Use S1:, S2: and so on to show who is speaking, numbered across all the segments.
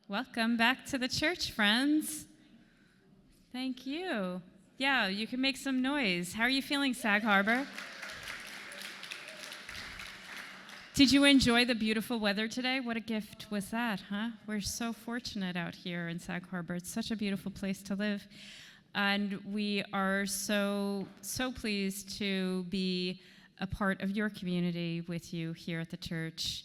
S1: Welcome back to the church, friends. Thank you. Yeah, you can make some noise. How are you feeling, Sag Harbor? Did you enjoy the beautiful weather today? What a gift was that, huh? We're so fortunate out here in Sag Harbor. It's such a beautiful place to live. And we are so pleased to be a part of your community with you here at the church.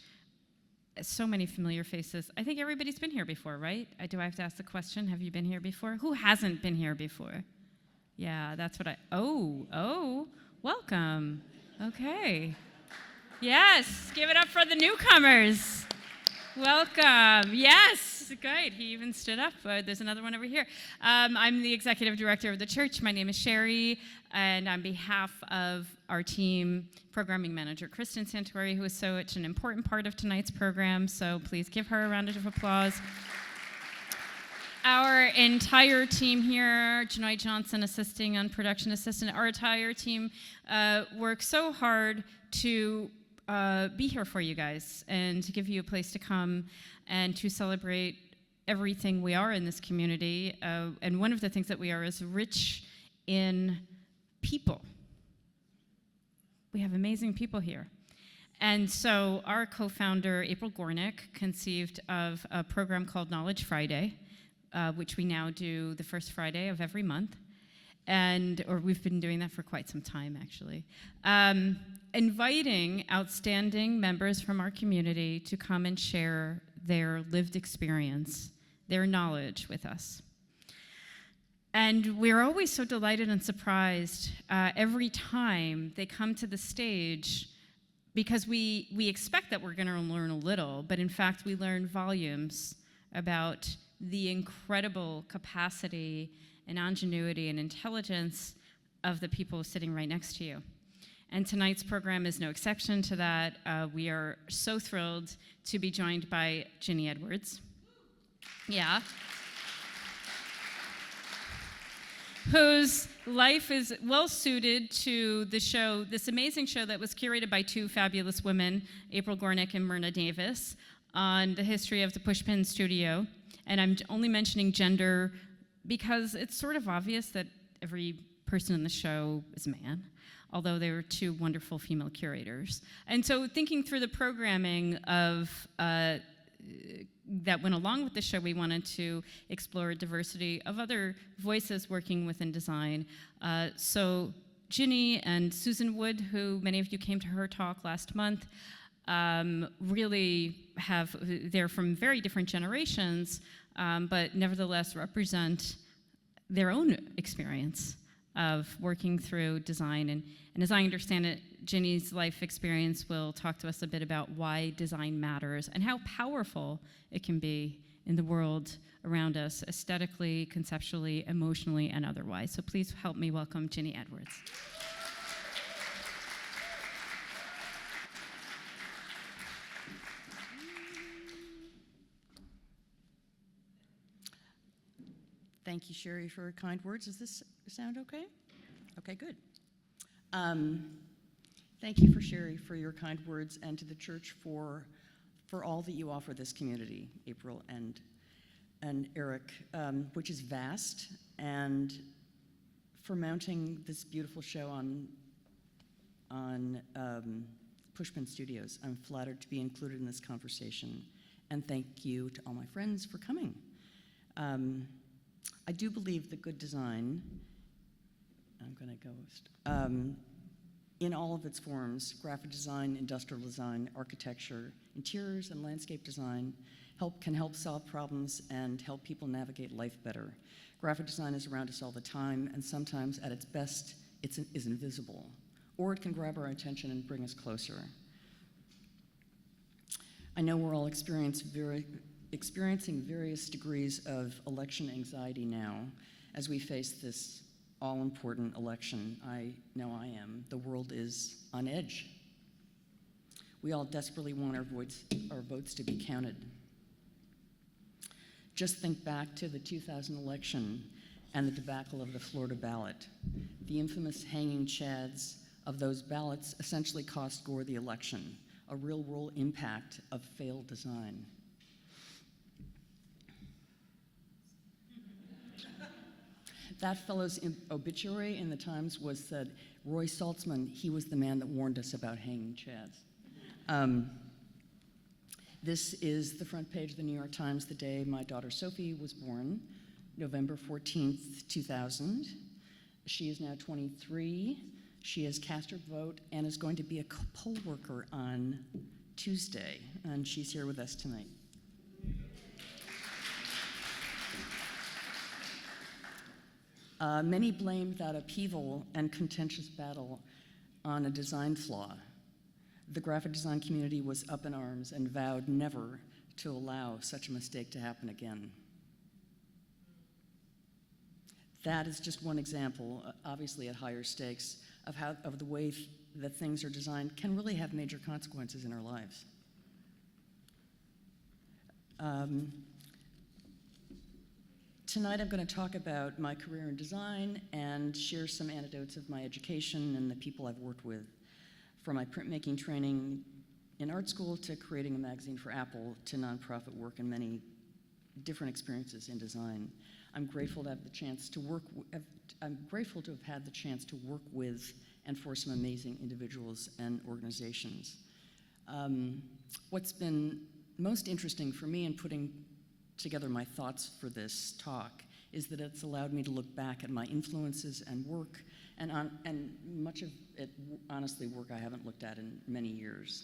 S1: So many familiar faces. I think everybody's been here before, right? Do I have to ask the question? Have you been here before? Who hasn't been here before? Yeah, that's what welcome. Okay. Yes, give it up for the newcomers. Welcome. Yes, great. He even stood up. There's another one over here. I'm the executive director of the church. My name is Sherry, and on behalf of our team, programming manager Kristen Santori, who is such an important part of tonight's program, so please give her a round of applause. Our entire team here, Janoy Johnson assisting on production assistant, our entire team works so hard to be here for you guys and to give you a place to come and to celebrate everything we are in this community. And one of the things that we are is rich in people. We have amazing people here. And so our co-founder, April Gornick, conceived of a program called Knowledge Friday, which we now do the first Friday of every month. Or we've been doing that for quite some time, actually. Inviting outstanding members from our community to come and share their lived experience, their knowledge with us. And we're always so delighted and surprised every time they come to the stage, because we expect that we're going to learn a little, but in fact we learn volumes about the incredible capacity and ingenuity and intelligence of the people sitting right next to you. And tonight's program is no exception to that. We are so thrilled to be joined by Ginny Edwards. Yeah. Whose life is well suited to the show, this amazing show that was curated by two fabulous women, April Gornick and Myrna Davis, on the history of the Pushpin Studio. And I'm only mentioning gender because it's sort of obvious that every person in the show is a man, although they were two wonderful female curators. And so thinking through the programming of that went along with the show, we wanted to explore diversity of other voices working within design. So Ginny and Susan Wood, who many of you came to her talk last month, really they're from very different generations, but nevertheless represent their own experience of working through design. And as I understand it, Ginny's life experience will talk to us a bit about why design matters and how powerful it can be in the world around us, aesthetically, conceptually, emotionally, and otherwise. So please help me welcome Ginny Edwards.
S2: Thank you, Sherry, for your kind words. Does this sound okay? Okay, good. Thank you, Sherry, for your kind words, and to the church for all that you offer this community, April and Eric, which is vast, and for mounting this beautiful show on Pushpin Studios. I'm flattered to be included in this conversation, and thank you to all my friends for coming. I do believe that good design, I'm going to go, in all of its forms, graphic design, industrial design, architecture, interiors and landscape design, can help solve problems and help people navigate life better. Graphic design is around us all the time, and sometimes at its best, it is invisible, or it can grab our attention and bring us closer. I know we're all experiencing various degrees of election anxiety now as we face this all-important election. I know I am. The world is on edge. We all desperately want our votes to be counted. Just think back to the 2000 election and the debacle of the Florida ballot. The infamous hanging chads of those ballots essentially cost Gore the election, a real-world impact of failed design. That fellow's obituary in the Times was that Roy Saltzman, he was the man that warned us about hanging chads. This is the front page of the New York Times the day my daughter Sophie was born, November 14th, 2000. She is now 23. She has cast her vote and is going to be a poll worker on Tuesday, and she's here with us tonight. Many blamed that upheaval and contentious battle on a design flaw. The graphic design community was up in arms and vowed never to allow such a mistake to happen again. That is just one example, obviously at higher stakes, of the way that things are designed can really have major consequences in our lives. Tonight I'm going to talk about my career in design and share some anecdotes of my education and the people I've worked with, from my printmaking training in art school to creating a magazine for Apple to nonprofit work and many different experiences in design. I'm grateful to have the chance to work. I'm grateful to have had the chance to work with and for some amazing individuals and organizations. What's been most interesting for me in putting together my thoughts for this talk is that it's allowed me to look back at my influences and work, and much of it, honestly, work I haven't looked at in many years.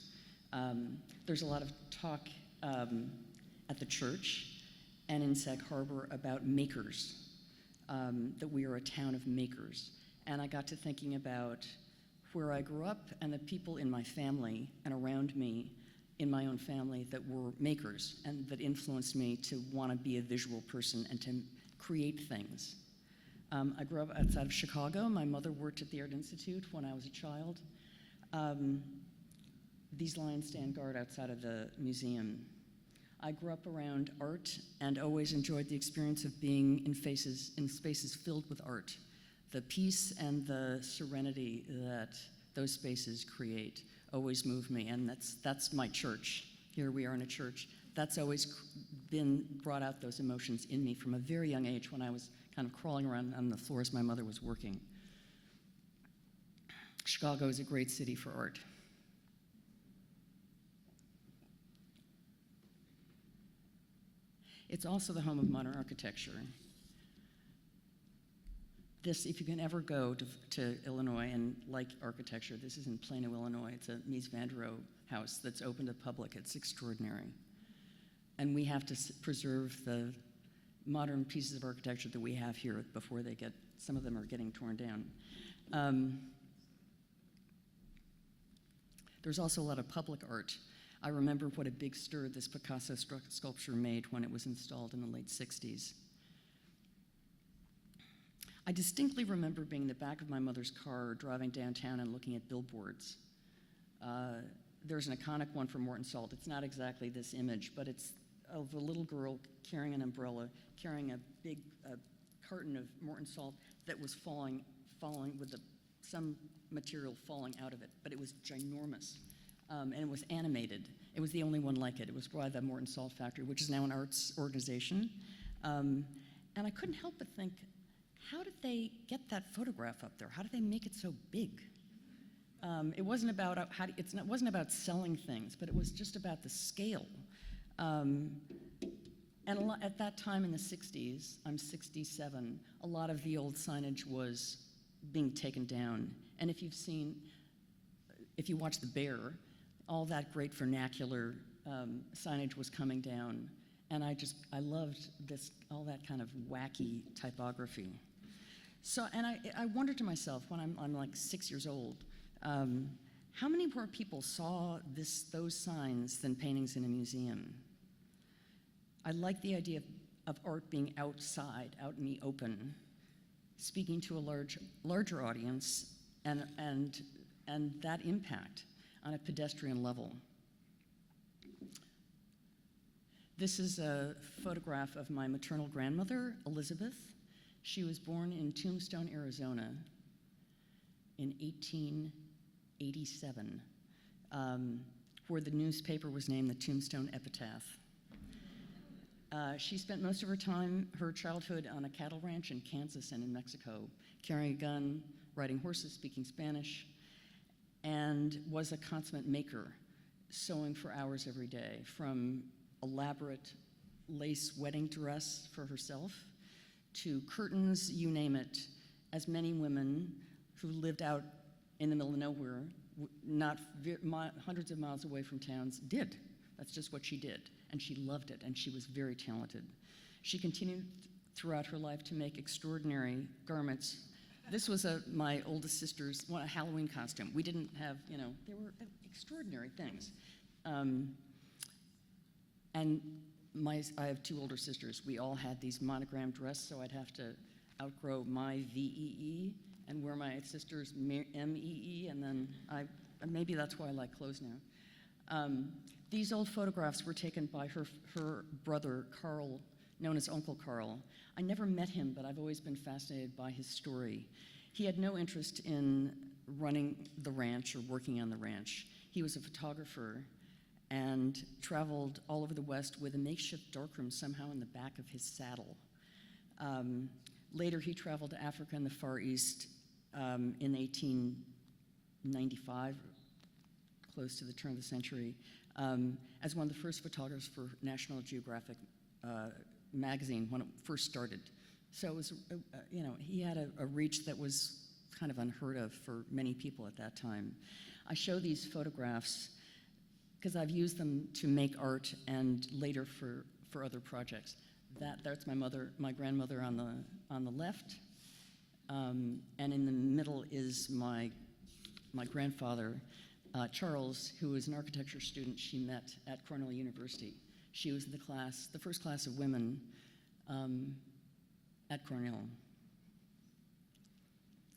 S2: There's a lot of talk at the church and in Sag Harbor about makers, that we are a town of makers. And I got to thinking about where I grew up and the people in my family and around me in my own family that were makers and that influenced me to want to be a visual person and to create things. I grew up outside of Chicago. My mother worked at the Art Institute when I was a child. These lions stand guard outside of the museum. I grew up around art and always enjoyed the experience of being in spaces filled with art. The peace and the serenity that those spaces create always moved me, and that's my church. Here we are in a church. That's always brought out those emotions in me from a very young age when I was kind of crawling around on the floors my mother was working. Chicago is a great city for art. It's also the home of modern architecture. This, if you can ever go to Illinois and like architecture, this is in Plano, Illinois. It's a Mies van der Rohe house that's open to the public. It's extraordinary. And we have to preserve the modern pieces of architecture that we have here before they get, some of them are getting torn down. There's also a lot of public art. I remember what a big stir this Picasso sculpture made when it was installed in the late 60s. I distinctly remember being in the back of my mother's car driving downtown and looking at billboards. There's an iconic one for Morton Salt. It's not exactly this image, but it's of a little girl carrying an umbrella, carrying a big carton of Morton Salt that was falling with some material falling out of it, but it was ginormous. And it was animated. It was the only one like it. It was by the Morton Salt Factory, which is now an arts organization. And I couldn't help but think, how did they get that photograph up there? How did they make it so big? It wasn't about it wasn't about selling things, but it was just about the scale. And at that time in the 60s, I'm 67, a lot of the old signage was being taken down. And if you watch The Bear, all that great vernacular signage was coming down. And I loved all that kind of wacky typography. So, and I wondered to myself when I'm like 6 years old, how many more people saw those signs than paintings in a museum? I like the idea of art being outside, out in the open, speaking to a larger audience, and that impact on a pedestrian level. This is a photograph of my maternal grandmother, Elizabeth. She was born in Tombstone, Arizona in 1887, where the newspaper was named the Tombstone Epitaph. She spent most of her childhood on a cattle ranch in Kansas and in Mexico, carrying a gun, riding horses, speaking Spanish, and was a consummate maker, sewing for hours every day, from elaborate lace wedding dress for herself to curtains, you name it, as many women who lived out in the middle of nowhere, not hundreds of miles away from towns, did. That's just what she did, and she loved it, and she was very talented. She continued throughout her life to make extraordinary garments. This was my oldest sister's a Halloween costume. We didn't have, they were extraordinary things. And I have two older sisters. We all had these monogrammed dress, so I'd have to outgrow my VEE and wear my sister's MEE, and then maybe that's why I like clothes now. These old photographs were taken by her brother, Carl, known as Uncle Carl. I never met him, but I've always been fascinated by his story. He had no interest in running the ranch or working on the ranch. He was a photographer and traveled all over the West with a makeshift darkroom somehow in the back of his saddle. Later, he traveled to Africa and the Far East in 1895, close to the turn of the century, as one of the first photographers for National Geographic magazine when it first started. So it was, he had a reach that was kind of unheard of for many people at that time. I show these photographs because I've used them to make art and later for other projects. That's my grandmother on the left, and in the middle is my grandfather, Charles, who was an architecture student she met at Cornell University. She was in the first class of women at Cornell.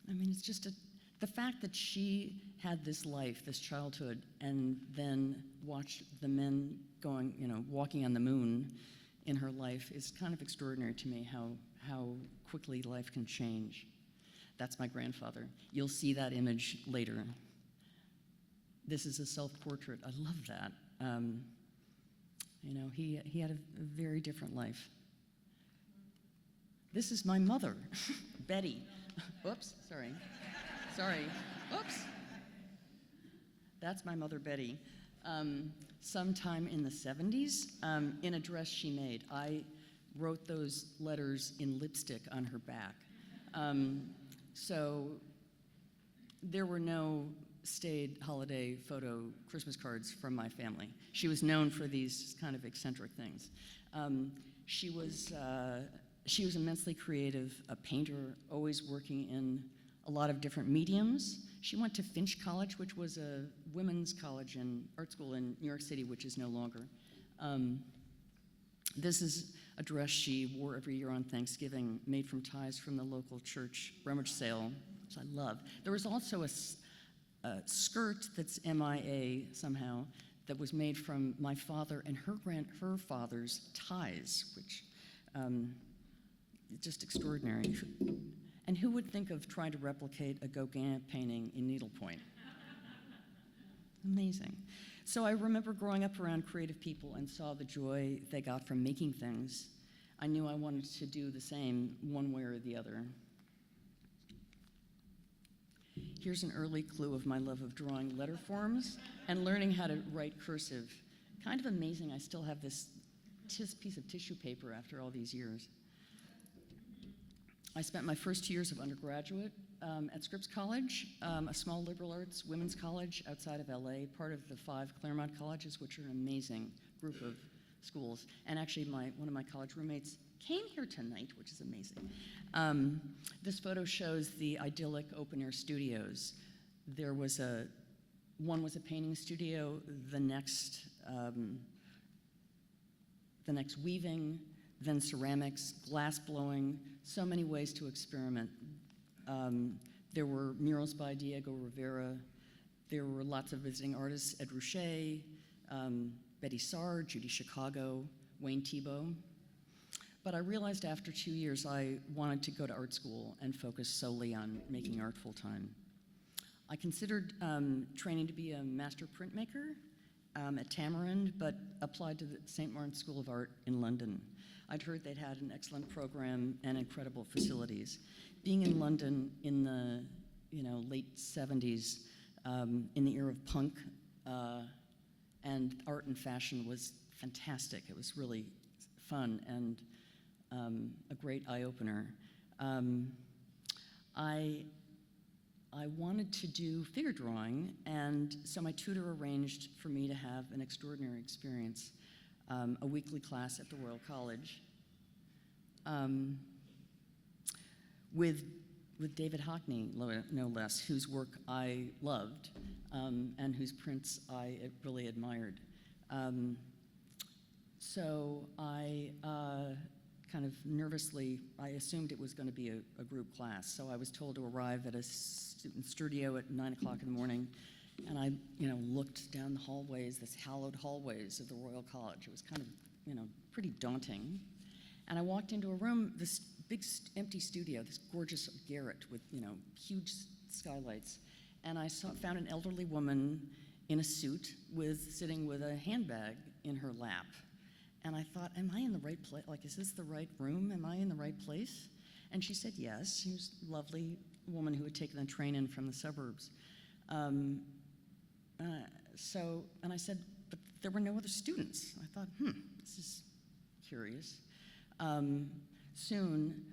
S2: I mean, it's just the fact that she had this life, this childhood, and then watched the men walking on the moon in her life is kind of extraordinary to me, how quickly life can change. That's my grandfather. You'll see that image later. This is a self-portrait. I love that. He had a very different life. This is my mother, Betty. Oops, sorry. Oops. That's my mother, Betty. Sometime in the 70s, in a dress she made. I wrote those letters in lipstick on her back. So there were no staid holiday photo Christmas cards from my family. She was known for these kind of eccentric things. She was immensely creative, a painter, always working in a lot of different mediums. She went to Finch College, which was a women's college and art school in New York City, which is no longer. This is a dress she wore every year on Thanksgiving, made from ties from the local church rummage sale, which I love. There was also a skirt that's MIA somehow that was made from my father and her father's ties, which is just extraordinary. And who would think of trying to replicate a Gauguin painting in needlepoint? Amazing. So I remember growing up around creative people and saw the joy they got from making things. I knew I wanted to do the same one way or the other. Here's an early clue of my love of drawing letter forms and learning how to write cursive. Kind of amazing I still have this piece of tissue paper after all these years. I spent my first 2 years of undergraduate at Scripps College, a small liberal arts women's college outside of LA, part of the 5 Claremont colleges, which are an amazing group of schools. And actually, one of my college roommates came here tonight, which is amazing. This photo shows the idyllic open-air studios. One was a painting studio, the next weaving, then ceramics, glass blowing, so many ways to experiment. There were murals by Diego Rivera. There were lots of visiting artists, Ed Ruscha, Betty Saar, Judy Chicago, Wayne Thiebaud. But I realized after 2 years I wanted to go to art school and focus solely on making art full-time. I considered training to be a master printmaker, at Tamarind, but applied to the St. Martin's School of Art in London. I'd heard they'd had an excellent program and incredible facilities. Being in London in the late 70s, in the era of punk, and art and fashion was fantastic. It was really fun and a great eye-opener. I wanted to do figure drawing, and so my tutor arranged for me to have an extraordinary experience, a weekly class at the Royal College with David Hockney, no less, whose work I loved and whose prints I really admired. So I kind of nervously, I assumed it was going to be a group class. So I was told to arrive at a student studio at 9 o'clock in the morning, and I, looked down the hallways, this hallowed hallways of the Royal College. It was kind of, pretty daunting. And I walked into a room, this big empty studio, this gorgeous garret with, huge skylights. And I found an elderly woman in a suit sitting with a handbag in her lap. And I thought, am I in the right place? Like, is this the right room? Am I in the right place? And she said yes. She was a lovely woman who had taken a train in from the suburbs. And I said, but there were no other students. I thought, this is curious. Soon,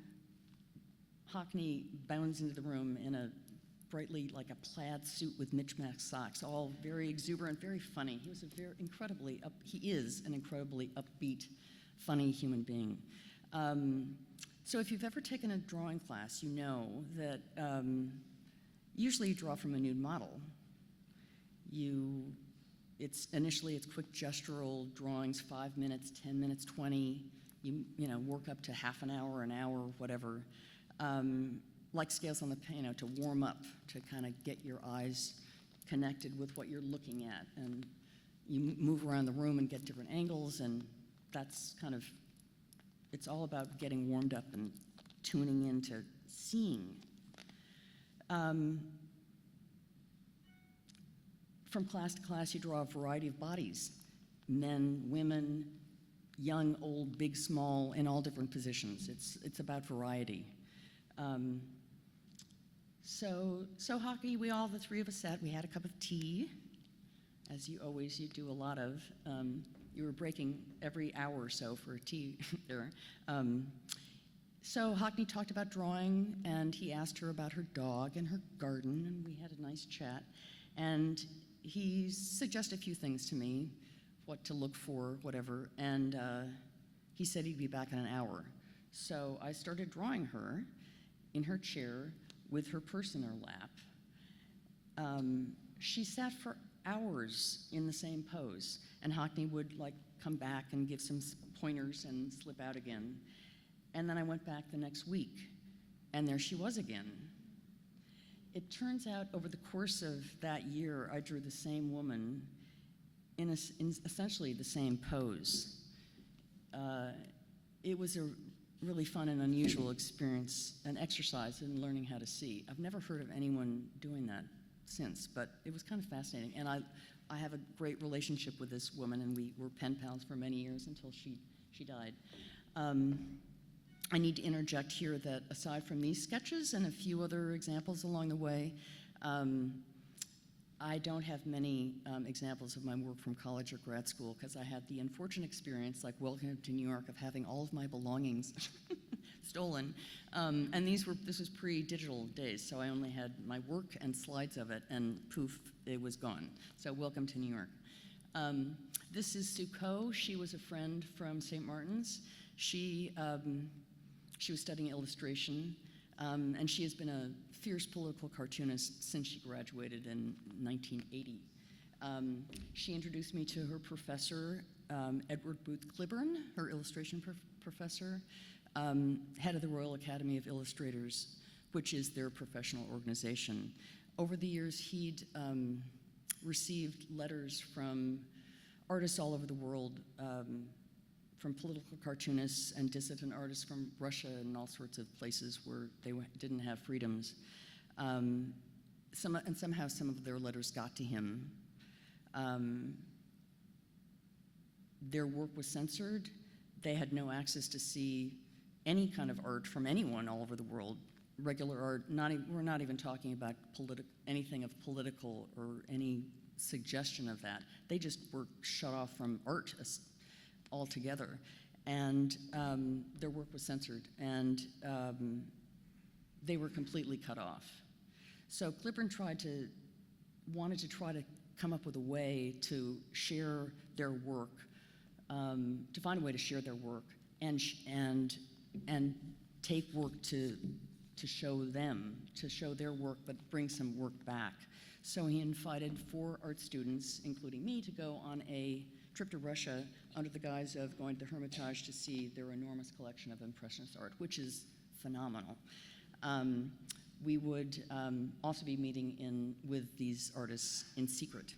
S2: Hockney bounds into the room in a brightly, like a plaid suit with mismatched socks, all very exuberant, very funny. He was he is an incredibly upbeat, funny human being. So if you've ever taken a drawing class, you know that usually you draw from a nude model. Initially it's quick gestural drawings, 5 minutes, 10 minutes, 20. You work up to half an hour, whatever. Like scales on the piano, to warm up, to kind of get your eyes connected with what you're looking at. And you move around the room and get different angles, and that's it's all about getting warmed up and tuning into seeing. From class to class, you draw a variety of bodies, men, women, young, old, big, small, in all different positions. It's about variety. So Hockney, the three of us sat, we had a cup of tea, as you do a lot of. You were breaking every hour or so for a tea there. So Hockney talked about drawing, and he asked her about her dog and her garden, and we had a nice chat. And he suggested a few things to me, what to look for, whatever, and he said he'd be back in an hour. So I started drawing her in her chair with her purse in her lap. She sat for hours in the same pose, and Hockney would come back and give some pointers and slip out again. And then I went back the next week, and there she was again. It turns out over the course of that year, I drew the same woman in essentially the same pose. It was a really fun and unusual experience, an exercise in learning how to see. I've never heard of anyone doing that since, but it was kind of fascinating. And I have a great relationship with this woman, and we were pen pals for many years until she died. I need to interject here that aside from these sketches and a few other examples along the way, I don't have many examples of my work from college or grad school, because I had the unfortunate experience, like welcome to New York, of having all of my belongings stolen. And this was pre-digital days, so I only had my work and slides of it, and poof, it was gone. So welcome to New York. This is Sculley. She was a friend from St. Martin's. She was studying illustration, and she has been a fierce political cartoonist since she graduated in 1980. She introduced me to her professor, Edward Booth Cliburn, her illustration professor, head of the Royal Academy of Illustrators, which is their professional organization. Over the years, he'd received letters from artists all over the world, from political cartoonists and dissident artists from Russia and all sorts of places where they didn't have freedoms. And somehow some of their letters got to him. their work was censored. They had no access to see any kind of art from anyone all over the world. Regular art, we're not even talking about anything of political or any suggestion of that. They just were shut off from art altogether. And their work was censored, and they were completely cut off. So Cliburn wanted to try to come up with a way to share their work, to find a way to share their work, and take work to show them, to show their work, but bring some work back. So he invited 4 art students, including me, to go on a trip to Russia under the guise of going to the Hermitage to see their enormous collection of Impressionist art, which is phenomenal. We would also be meeting with these artists in secret.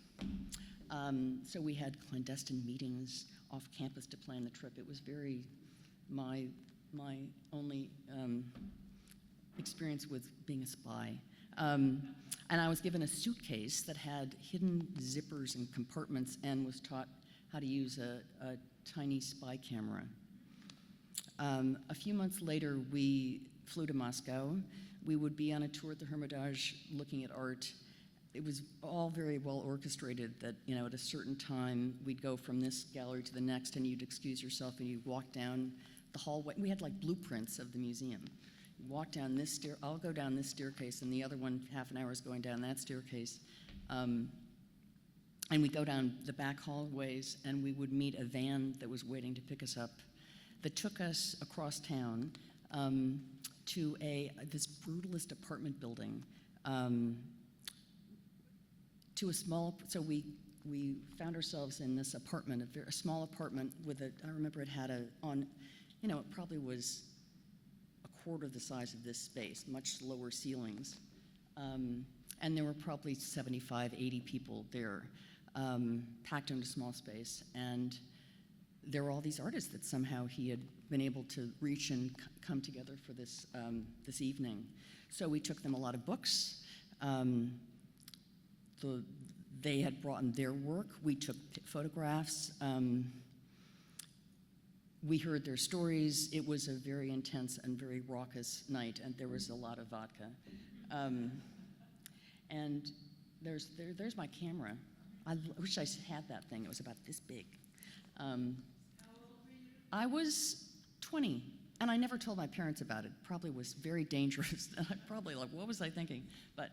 S2: So we had clandestine meetings off campus to plan the trip. It was very my only experience with being a spy. And I was given a suitcase that had hidden zippers and compartments and was taught how to use a tiny spy camera. A few months later, we flew to Moscow. We would be on a tour at the Hermitage looking at art. It was all very well orchestrated that, at a certain time, we'd go from this gallery to the next, and you'd excuse yourself and you'd walk down the hallway. We had like blueprints of the museum. You'd walk down this I'll go down this staircase, and the other one, half an hour, is going down that staircase. And we'd go down the back hallways, and we would meet a van that was waiting to pick us up that took us across town to this brutalist apartment building, to a small, so we found ourselves in this apartment, a small apartment with I remember it had it probably was a quarter the size of this space, much lower ceilings. And there were probably 75, 80 people there, packed into a small space. And there were all these artists that somehow he had been able to reach and come together for this evening. So we took them a lot of books. They had brought in their work. We took photographs. We heard their stories. It was a very intense and very raucous night, and there was a lot of vodka. And there's my camera. I wish I had that thing. It was about this big. How old were you? I was 20, and I never told my parents about it. Probably was very dangerous. I probably what was I thinking? But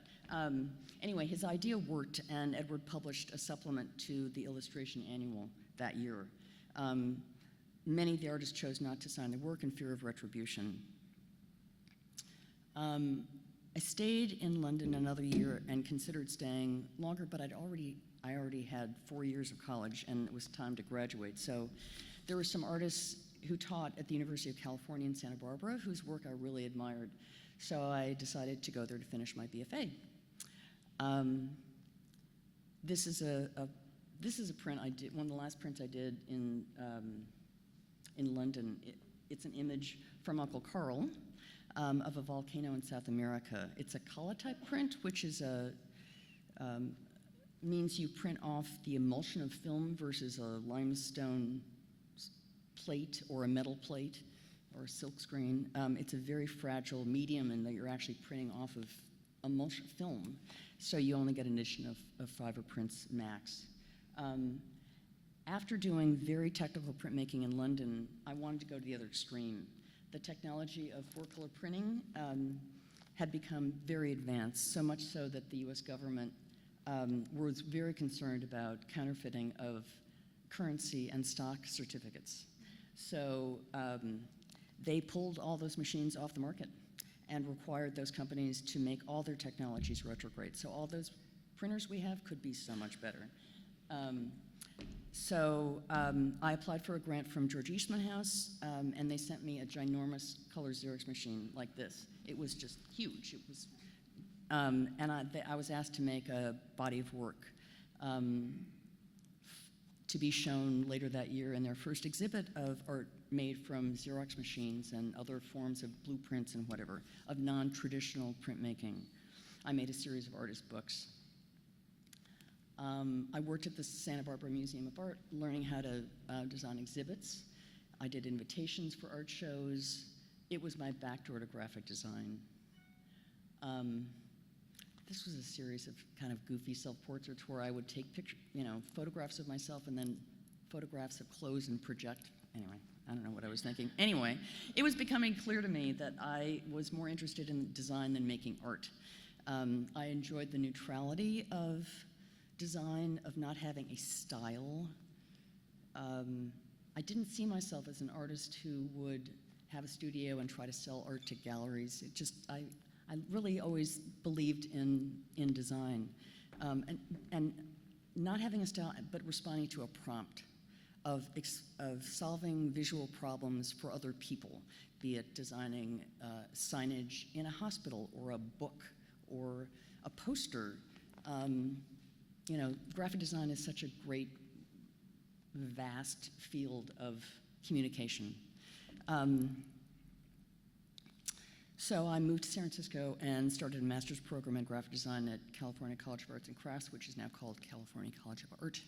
S2: anyway, his idea worked, and Edward published a supplement to the Illustration Annual that year. Many of the artists chose not to sign their work in fear of retribution. I stayed in London another year and considered staying longer, but I already had 4 years of college, and it was time to graduate. So there were some artists who taught at the University of California in Santa Barbara whose work I really admired. So I decided to go there to finish my BFA. This is a print I did, one of the last prints I did in London. It's an image from Uncle Carl of a volcano in South America. It's a collotype print, which is means you print off the emulsion of film versus a limestone plate or a metal plate or a silk screen. It's a very fragile medium in that you're actually printing off of emulsion film, so you only get an edition of fiber prints max. After doing very technical printmaking in London, I wanted to go to the other extreme. The technology of 4-color printing had become very advanced, so much so that the US government was very concerned about counterfeiting of currency and stock certificates. So they pulled all those machines off the market and required those companies to make all their technologies retrograde. So all those printers we have could be so much better. So I applied for a grant from George Eastman House, and they sent me a ginormous color Xerox machine like this. It was just huge. It was, and I was asked to make a body of work to be shown later that year in their first exhibit of art made from Xerox machines and other forms of blueprints and whatever, of non-traditional printmaking. I made a series of artist books. I worked at the Santa Barbara Museum of Art, learning how to design exhibits. I did invitations for art shows. It was my backdoor to graphic design. This was a series of kind of goofy self-portraits where I would take photographs of myself and then photographs of clothes and project. Anyway, I don't know what I was thinking. Anyway, it was becoming clear to me that I was more interested in design than making art. I enjoyed the neutrality of design, of not having a style. I didn't see myself as an artist who would have a studio and try to sell art to galleries. I really always believed in design, and not having a style, but responding to a prompt of solving visual problems for other people, be it designing signage in a hospital or a book or a poster. Graphic design is such a great, vast field of communication. So I moved to San Francisco and started a master's program in graphic design at California College of Arts and Crafts, which is now called California College of Art.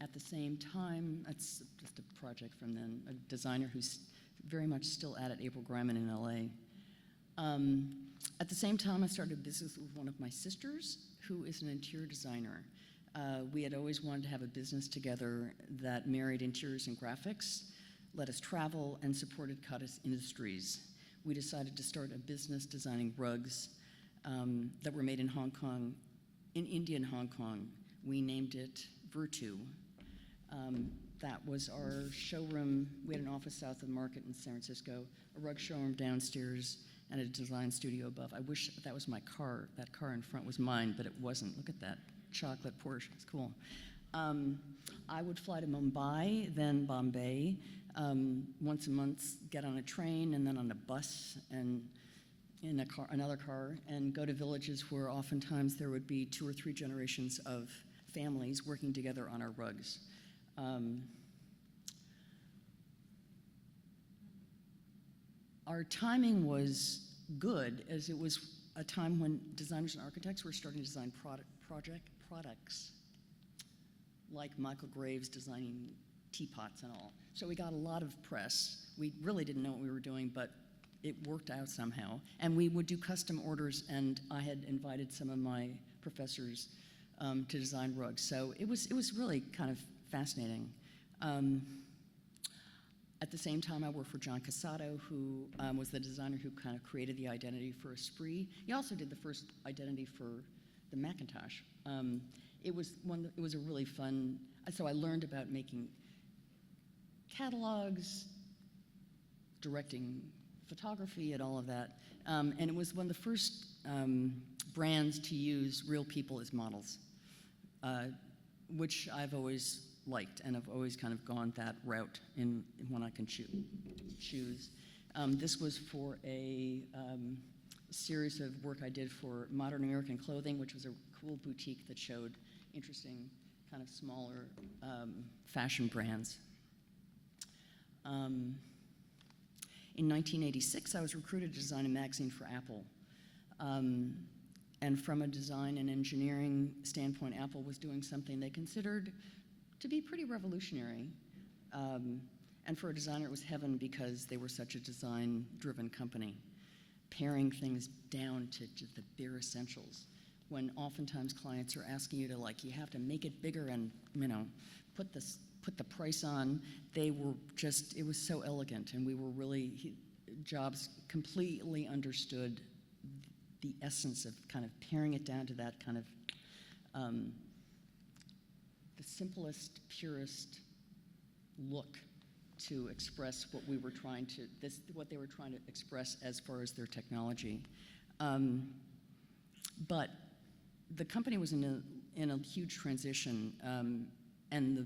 S2: At the same time, that's just a project from then, a designer who's very much still at it, April Griman in LA. At the same time, I started a business with one of my sisters, who is an interior designer. We had always wanted to have a business together that married interiors and graphics, let us travel, and supported cottage industries. We decided to start a business designing rugs that were made in Hong Kong, in India and Hong Kong. We named it Virtu. That was our showroom. We had an office south of the market in San Francisco, a rug showroom downstairs, and a design studio above. I wish that was my car. That car in front was mine, but it wasn't. Look at that chocolate Porsche. It's cool. I would fly to Mumbai, then Bombay, once a month, get on a train and then on a bus and in a car, another car, and go to villages where oftentimes there would be 2 or 3 generations of families working together on our rugs. Our timing was good, as it was a time when designers and architects were starting to design products, like Michael Graves designing teapots and all. So we got a lot of press. We really didn't know what we were doing, but it worked out somehow. And we would do custom orders, and I had invited some of my professors to design rugs. So it was really kind of fascinating. At the same time, I worked for John Casado, who was the designer who kind of created the identity for Esprit. He also did the first identity for the Macintosh. It was a really fun. So I learned about making catalogs, directing photography, and all of that. And it was one of the first brands to use real people as models, which I've always liked, and I've always kind of gone that route in when I can choose. This was for a series of work I did for Modern American Clothing, which was a cool boutique that showed interesting kind of smaller fashion brands. In 1986, I was recruited to design a magazine for Apple. And from a design and engineering standpoint, Apple was doing something they considered to be pretty revolutionary. And for a designer, it was heaven because they were such a design-driven company, paring things down to the bare essentials. When oftentimes clients are asking you to, like, you have to make it bigger and, put the price on, they were just, it was so elegant, and we were really, Jobs completely understood the essence of kind of paring it down to that kind of, the simplest, purest look to express what we were trying to, what they were trying to express as far as their technology. But the company was in a huge transition, and the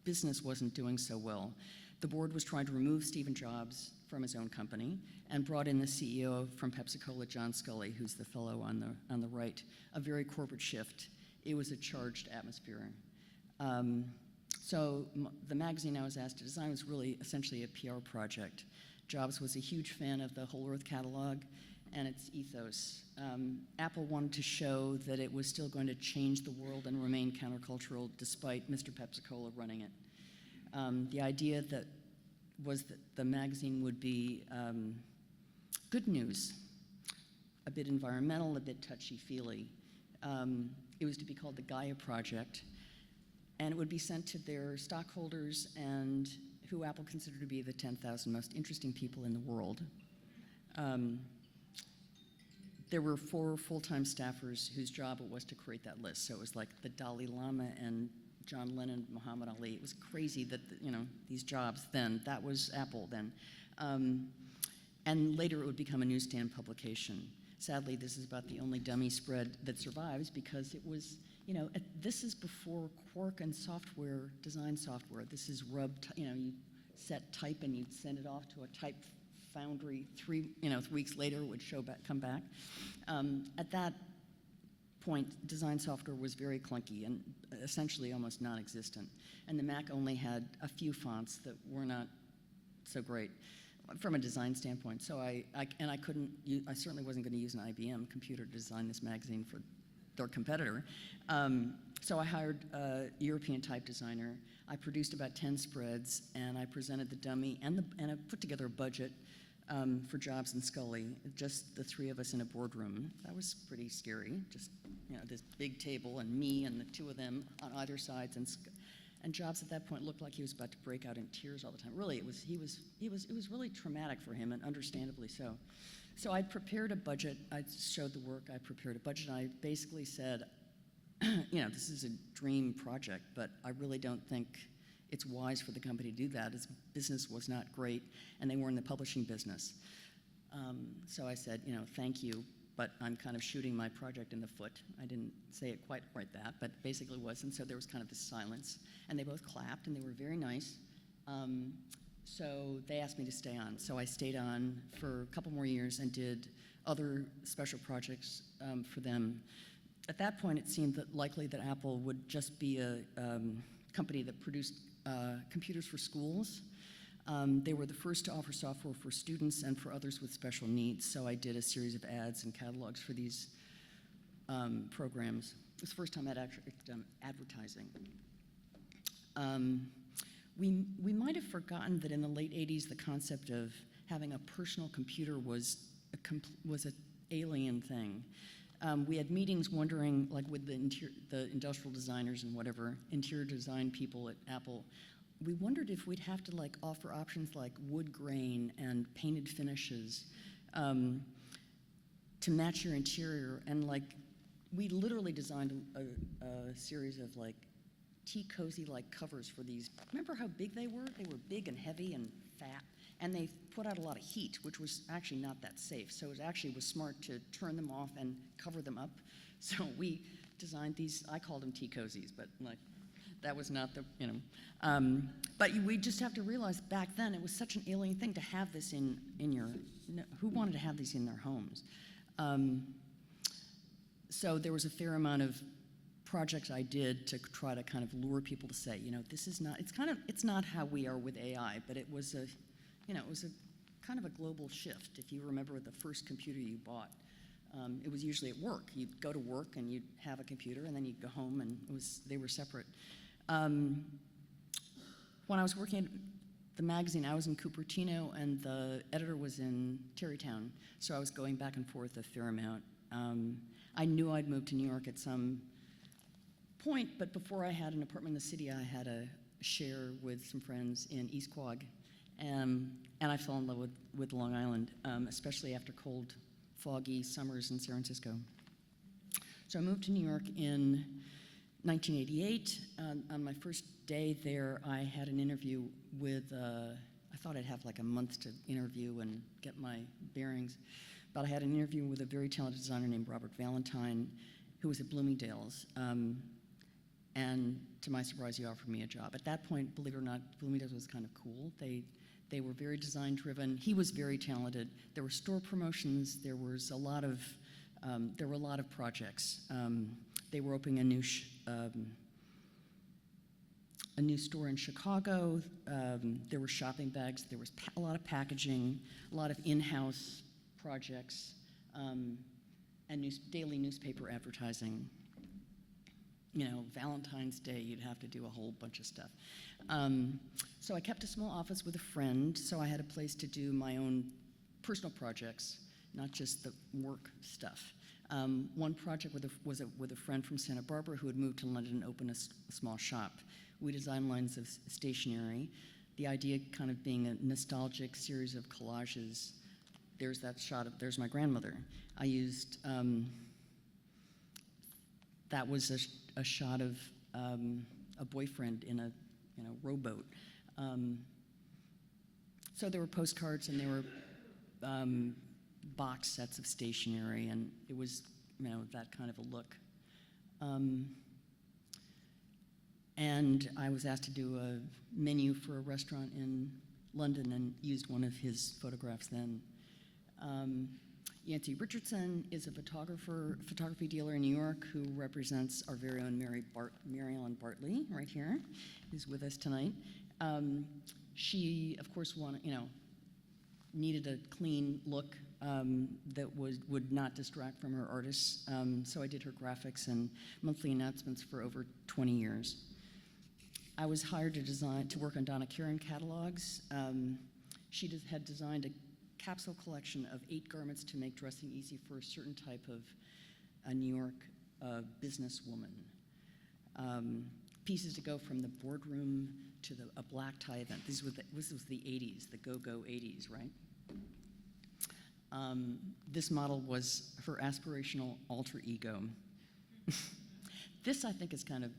S2: business wasn't doing so well. The board was trying to remove Stephen Jobs from his own company and brought in the CEO from Pepsi-Cola, John Sculley, who's the fellow on the right, a very corporate shift. It was a charged atmosphere. So the magazine I was asked to design was really essentially a PR project. Jobs was a huge fan of the Whole Earth catalog, and its ethos. Apple wanted to show that it was still going to change the world and remain countercultural despite Mr. Pepsi-Cola running it. The idea that was that the magazine would be good news, a bit environmental, a bit touchy-feely. It was to be called the Gaia Project, and it would be sent to their stockholders and who Apple considered to be the 10,000 most interesting people in the world. There were 4 full-time staffers whose job it was to create that list. So it was like the Dalai Lama and John Lennon, Muhammad Ali. It was crazy that, these jobs then, that was Apple then. And later it would become a newsstand publication. Sadly, this is about the only dummy spread that survives because it was, this is before Quark and software, design software. This is you set type and you'd send it off to a type foundry. 3 weeks later it would come back. At that point, design software was very clunky and essentially almost non-existent. And the Mac only had a few fonts that were not so great from a design standpoint. So I certainly wasn't going to use an IBM computer to design this magazine for their competitor. So I hired a European type designer. I produced about 10 spreads, and I presented the dummy and I put together a budget for jobs in Sculley, just the 3 of us in a boardroom. That was pretty scary. Just this big table and me and the 2 of them on either sides, and Jobs at that point looked like he was about to break out in tears all the time. Really, it was really traumatic for him, and understandably so. So I prepared a budget. I showed the work. I prepared a budget. And I basically said, this is a dream project, but I really don't think it's wise for the company to do that. Its business was not great, and they were in the publishing business. So I said, thank you, but I'm kind of shooting my project in the foot. I didn't say it quite like that, but basically was. And so there was kind of this silence, and they both clapped, and they were very nice. So they asked me to stay on. So I stayed on for a couple more years and did other special projects for them. At that point, it seemed that likely that Apple would just be a company that produced computers for schools. They were the first to offer software for students and for others with special needs, so I did a series of ads and catalogs for these programs. It was the first time I'd actually done advertising. We might have forgotten that in the late 80s, the concept of having a personal computer was an alien thing. We had meetings wondering, like with the industrial designers and whatever, interior design people at Apple, we wondered if we'd have to offer options like wood grain and painted finishes to match your interior. And we literally designed a series of tea cozy covers for these. Remember how big they were? They were big and heavy and fat, and they put out a lot of heat, which was actually not that safe. So it actually was smart to turn them off and cover them up. So we designed these. I called them tea cozies, but that was not the, but we just have to realize back then it was such an alien thing to have this in your, who wanted to have these in their homes? So there was a fair amount of projects I did to try to kind of lure people to say, this is not, it's not how we are with AI, but it was a kind of a global shift. If you remember the first computer you bought, it was usually at work. You'd go to work and you'd have a computer, and then you'd go home, and they were separate. When I was working at the magazine, I was in Cupertino, and the editor was in Tarrytown, so I was going back and forth a fair amount. I knew I'd moved to New York at some point, but before I had an apartment in the city, I had a share with some friends in East Quogue, and I fell in love with Long Island, especially after cold, foggy summers in San Francisco. So I moved to New York in 1988. On my first day there, I had an interview with, I thought I'd have a month to interview and get my bearings, but I had an interview with a very talented designer named Robert Valentine, who was at Bloomingdale's. And to my surprise, he offered me a job. At that point, believe it or not, Bloomingdale's was kind of cool. They were very design driven. He was very talented. There were store promotions. There were a lot of projects. They were opening a new store in Chicago. There were shopping bags. There was a lot of packaging, a lot of in-house projects. and daily newspaper advertising. You know, Valentine's Day, you'd have to do a whole bunch of stuff. So I kept a small office with a friend, so I had a place to do my own personal projects, not just the work stuff. One project was with a friend from Santa Barbara who had moved to London and opened a small shop. We designed lines of stationery, the idea kind of being a nostalgic series of collages. There's that shot of, there's my grandmother. I used, that was a shot of a boyfriend in a rowboat. So there were postcards and there were box sets of stationery, and it was that kind of a look. And I was asked to do a menu for a restaurant in London and used one of his photographs then. Yancey Richardson is a photography dealer in New York who represents our very own Mary Ellen Bartley right here, who's with us tonight. She, of course, needed a clean look that would not distract from her artists. So I did her graphics and monthly announcements for over 20 years. I was hired to work on Donna Karan catalogs. She had designed a capsule collection of 8 garments to make dressing easy for a certain type of a New York businesswoman. Pieces to go from the boardroom to a black tie event. This was the 80s, the go-go 80s, right? This model was her aspirational alter ego. This, I think, is kind of,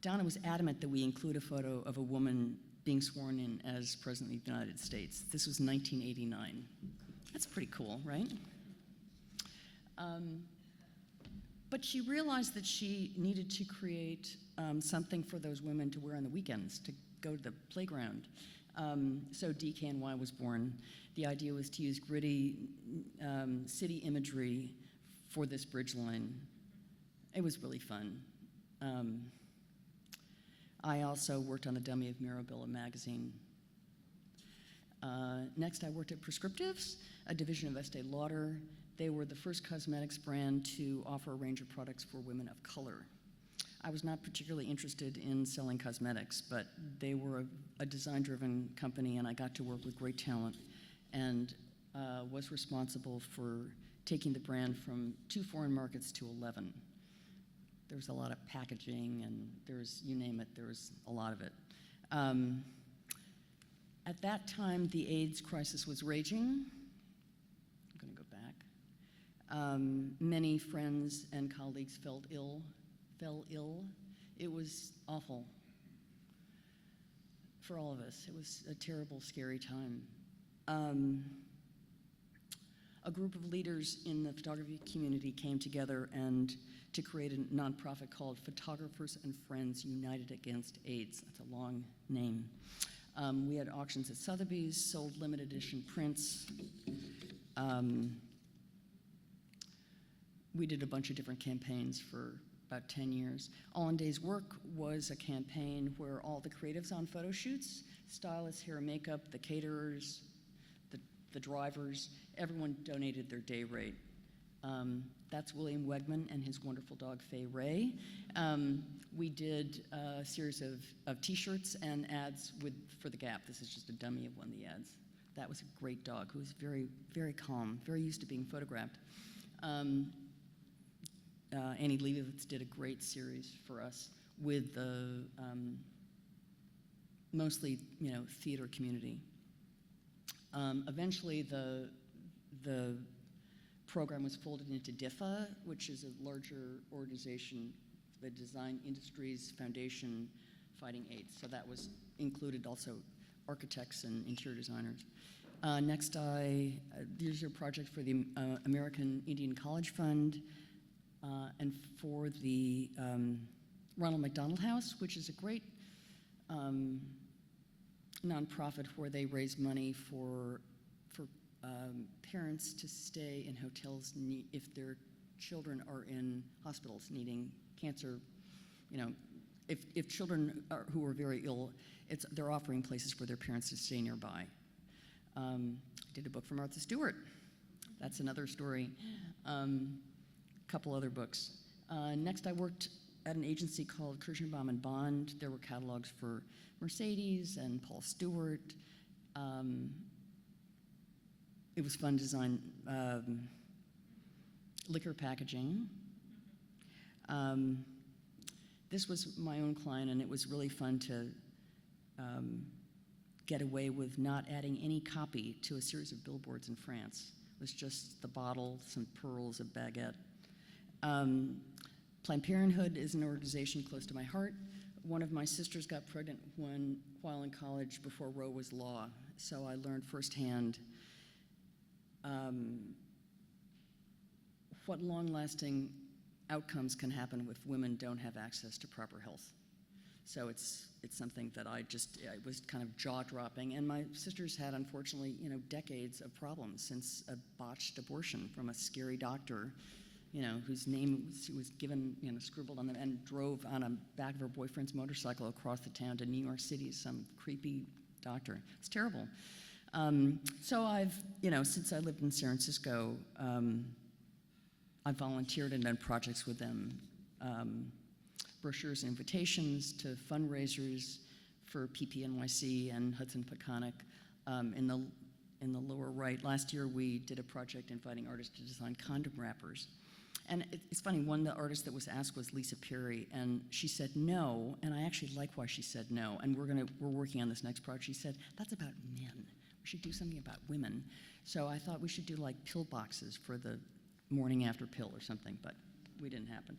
S2: Donna was adamant that we include a photo of a woman being sworn in as President of the United States. This was 1989. That's pretty cool, right? But she realized that she needed to create something for those women to wear on the weekends, to go to the playground. So DKNY was born. The idea was to use gritty city imagery for this bridge line. It was really fun. I also worked on the dummy of Mirabella magazine. Next, I worked at Prescriptives, a division of Estee Lauder. They were the first cosmetics brand to offer a range of products for women of color. I was not particularly interested in selling cosmetics, but they were a design-driven company, and I got to work with great talent and was responsible for taking the brand from 2 foreign markets to 11. There was a lot of packaging, and you name it, there was a lot of it. At that time, the AIDS crisis was raging. I'm going to go back. Many friends and colleagues fell ill. It was awful for all of us. It was a terrible, scary time. A group of leaders in the photography community came together and to create a nonprofit called Photographers and Friends United Against AIDS. That's a long name. We had auctions at Sotheby's, sold limited edition prints. We did a bunch of different campaigns for about 10 years. All in Day's Work was a campaign where all the creatives on photo shoots, stylists, hair and makeup, the caterers, the drivers, everyone donated their day rate. That's William Wegman and his wonderful dog, Faye Ray. We did a series of T-shirts and ads for The Gap. This is just a dummy of one of the ads. That was a great dog who was very, very calm, very used to being photographed. Annie Leibovitz did a great series for us with the mostly, theater community. Eventually, the program was folded into DIFA, which is a larger organization, the Design Industries Foundation Fighting AIDS. So that was included also architects and interior designers. Next, here's a project for the American Indian College Fund and for the Ronald McDonald House, which is a great nonprofit where they raise money for parents to stay in hotels if their children are in hospitals needing cancer. If children who are very ill, they're offering places for their parents to stay nearby. I did a book for Martha Stewart. That's another story. A couple other books. Next, I worked at an agency called Kirschenbaum and Bond. There were catalogs for Mercedes and Paul Stewart. It was fun to design liquor packaging. This was my own client, and it was really fun to get away with not adding any copy to a series of billboards in France. It was just the bottle, some pearls, a baguette. Planned Parenthood is an organization close to my heart. One of my sisters got pregnant while in college before Roe was law, so I learned firsthand what long-lasting outcomes can happen if women don't have access to proper health. So it's something that it was kind of jaw-dropping. And my sisters had, unfortunately, decades of problems since a botched abortion from a scary doctor, whose name was given, scribbled on them, and drove on a back of her boyfriend's motorcycle across the town to New York City, some creepy doctor. It's terrible. So I've, since I lived in San Francisco, I've volunteered and done projects with them. Brochures and invitations to fundraisers for PPNYC and Hudson Peconic. In the lower right, last year we did a project inviting artists to design condom wrappers. And it's funny, one of the artists that was asked was Lisa Perry, and she said no, and I actually like why she said no, and we're working on this next project. She said, that's about men. We should do something about women. So I thought we should do like pill boxes for the morning after pill or something, but we didn't happen.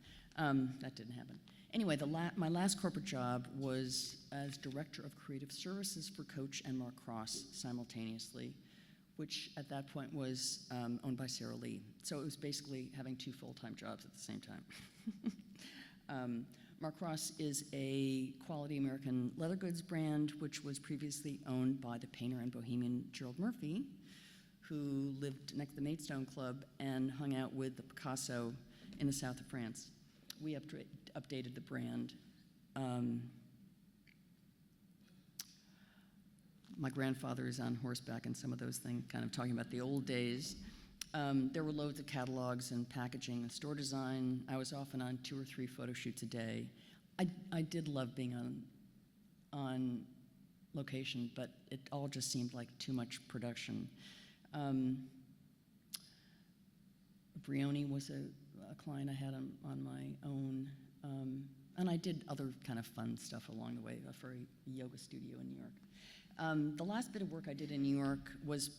S2: That didn't happen. Anyway, my last corporate job was as Director of Creative Services for Coach and Mark Cross simultaneously, which at that point was owned by Sarah Lee. So it was basically having two full-time jobs at the same time. Mark Cross is a quality American leather goods brand, which was previously owned by the painter and bohemian Gerald Murphy, who lived next to the Maidstone Club and hung out with the Picasso in the south of France. We updated the brand. My grandfather is on horseback and some of those things, kind of talking about the old days. There were loads of catalogs and packaging and store design. I was often on 2 or 3 photo shoots a day. I did love being on location, but it all just seemed like too much production. Brioni was a client I had on my own. And I did other kind of fun stuff along the way for a yoga studio in New York. The last bit of work I did in New York was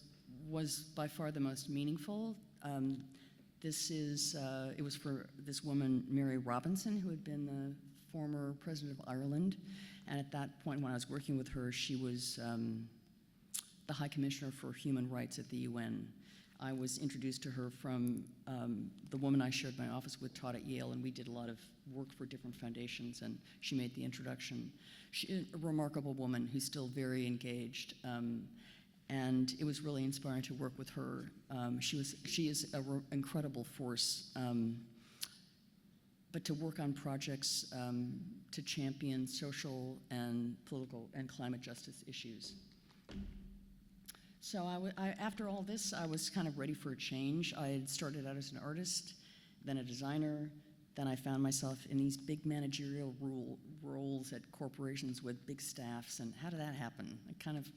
S2: by far the most meaningful. It was for this woman, Mary Robinson, who had been the former president of Ireland. And at that point, when I was working with her, she was the High Commissioner for Human Rights at the UN. I was introduced to her from the woman I shared my office with, taught at Yale, and we did a lot of work for different foundations, and she made the introduction. She's a remarkable woman who's still very engaged, and it was really inspiring to work with her. She is an incredible force, but to work on projects to champion social and political and climate justice issues. So after all this, I was kind of ready for a change. I had started out as an artist, then a designer, then I found myself in these big managerial roles at corporations with big staffs, and how did that happen? I kind of,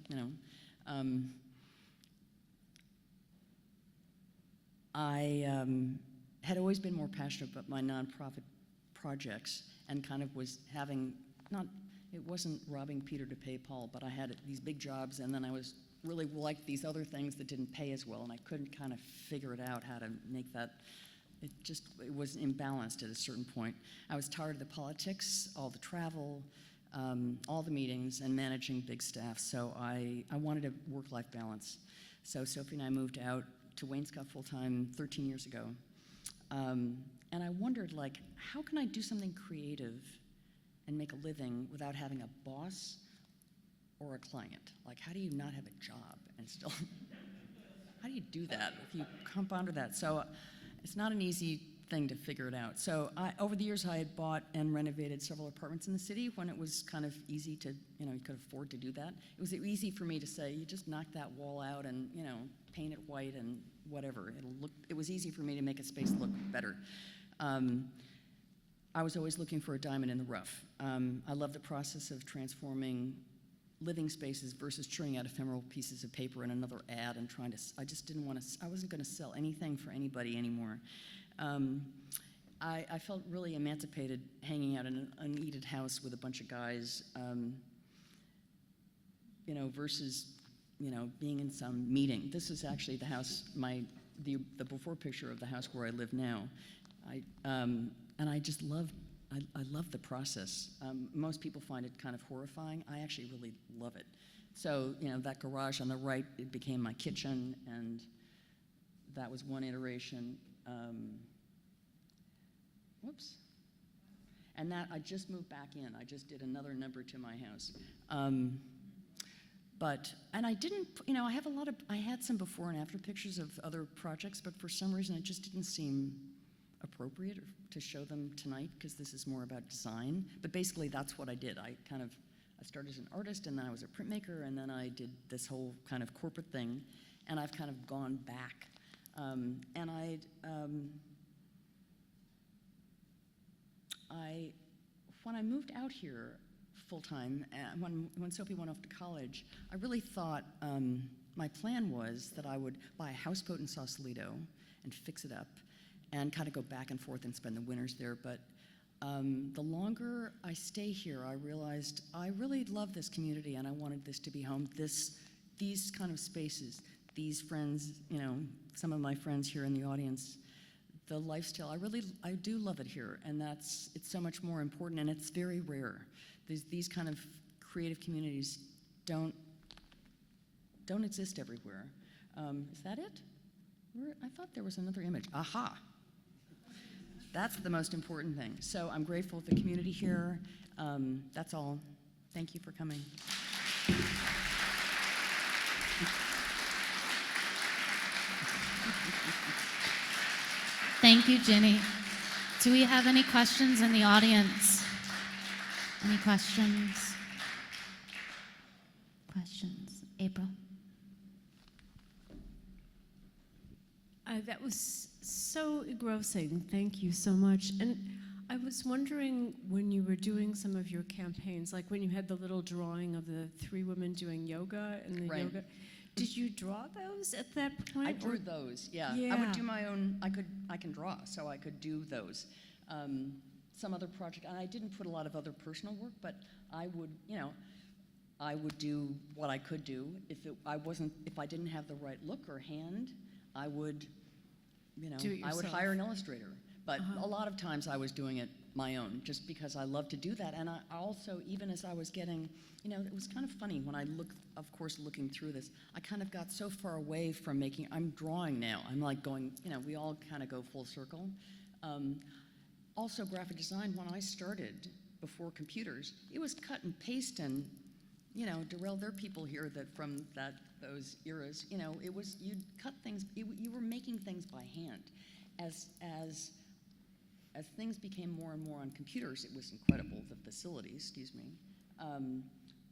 S2: I had always been more passionate about my nonprofit projects and kind of was having, it wasn't robbing Peter to pay Paul, but I had these big jobs, and then I was really liked these other things that didn't pay as well, and I couldn't kind of figure it out how to make that. It was imbalanced at a certain point. I was tired of the politics, all the travel, all the meetings, and managing big staff. So I wanted a work-life balance. So Sophie and I moved out to Wainscott full-time 13 years ago. And I wondered, how can I do something creative and make a living without having a boss or a client? How do you not have a job and still, how do you do that if you compound that? So it's not an easy thing to figure it out. So over the years, I had bought and renovated several apartments in the city when it was kind of easy to, you could afford to do that. It was easy for me to say, you just knock that wall out and, paint it white and whatever. It was easy for me to make a space look better. I was always looking for a diamond in the rough. I love the process of transforming living spaces versus churning out ephemeral pieces of paper in another ad and I just didn't want to, I wasn't going to sell anything for anybody anymore. I felt really emancipated hanging out in an unneeded house with a bunch of guys, versus, being in some meeting. This is actually the house, the before picture of the house where I live now. And I just love the process. Most people find it kind of horrifying. I actually really love it. So, that garage on the right, it became my kitchen, and that was one iteration. Whoops. And that, I just moved back in. I just did another number to my house. And I didn't, I had some before and after pictures of other projects, but for some reason it just didn't seem appropriate to show them tonight because this is more about design. But basically that's what I did. I started as an artist, and then I was a printmaker, and then I did this whole kind of corporate thing, and I've kind of gone back. When I moved out here full-time, when Sophie went off to college, I really thought my plan was that I would buy a houseboat in Sausalito and fix it up and kind of go back and forth and spend the winters there. But the longer I stay here, I realized I really love this community, and I wanted this to be home. These kind of spaces, these friends, some of my friends here in the audience, the lifestyle, I do love it here, and it's so much more important, and it's very rare. These kind of creative communities don't exist everywhere. Is that it? I thought there was another image. Aha! That's the most important thing. So I'm grateful for the community here. That's all. Thank you for coming.
S3: Thank you, Ginny. Do we have any questions in the audience? Any questions? Questions? April?
S4: That was so engrossing. Thank you so much. And I was wondering, when you were doing some of your campaigns, like when you had the little drawing of the 3 women doing yoga and the
S2: Right.
S4: yoga, did you draw those at that point?
S2: I drew those, yeah. I would do my own, I can draw, so I could do those. Some other project, and I didn't put a lot of other personal work, but I would, I would do what I could do. If I didn't have the right look or hand, I would,
S4: Do it
S2: I would
S4: yourself.
S2: hire an illustrator. But a lot of times I was doing it my own, just because I love to do that. And I also, even as I was getting, it was kind of funny when I looking through this, I kind of got so far away from I'm drawing now. I'm like going, we all kind of go full circle. Also, graphic design, when I started before computers, it was cut and paste, and, Darrell, there are people here that from those eras, it was, you'd cut things, you were making things by hand. As things became more and more on computers, it was incredible, the facilities,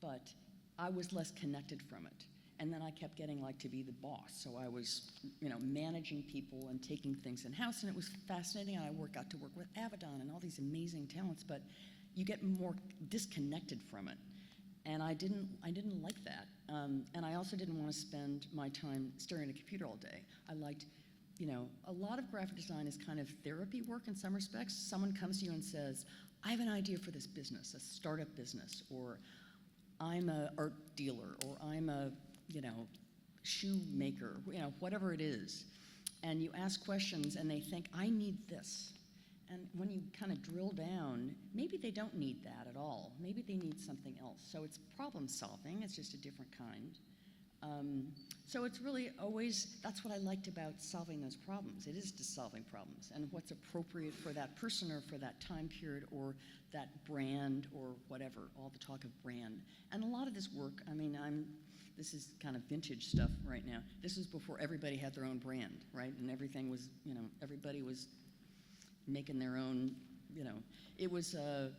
S2: but I was less connected from it. And then I kept getting to be the boss, so I was, managing people and taking things in-house, and it was fascinating, and I got to work with Avedon and all these amazing talents, but you get more disconnected from it. And I didn't like that. And I also didn't want to spend my time staring at a computer all day. I liked, a lot of graphic design is kind of therapy work in some respects. Someone comes to you and says, I have an idea for this business, a startup business, or I'm an art dealer, or I'm a, shoemaker, whatever it is. And you ask questions and they think, I need this. And when you kind of drill down, maybe they don't need that at all. Maybe they need something else. So it's problem solving, it's just a different kind. So it's really always, that's what I liked about solving those problems. It is just solving problems and what's appropriate for that person or for that time period or that brand or whatever, all the talk of brand. And a lot of this work, this is kind of vintage stuff right now. This was before everybody had their own brand, right? And everything was, everybody was making their own, you know. It was a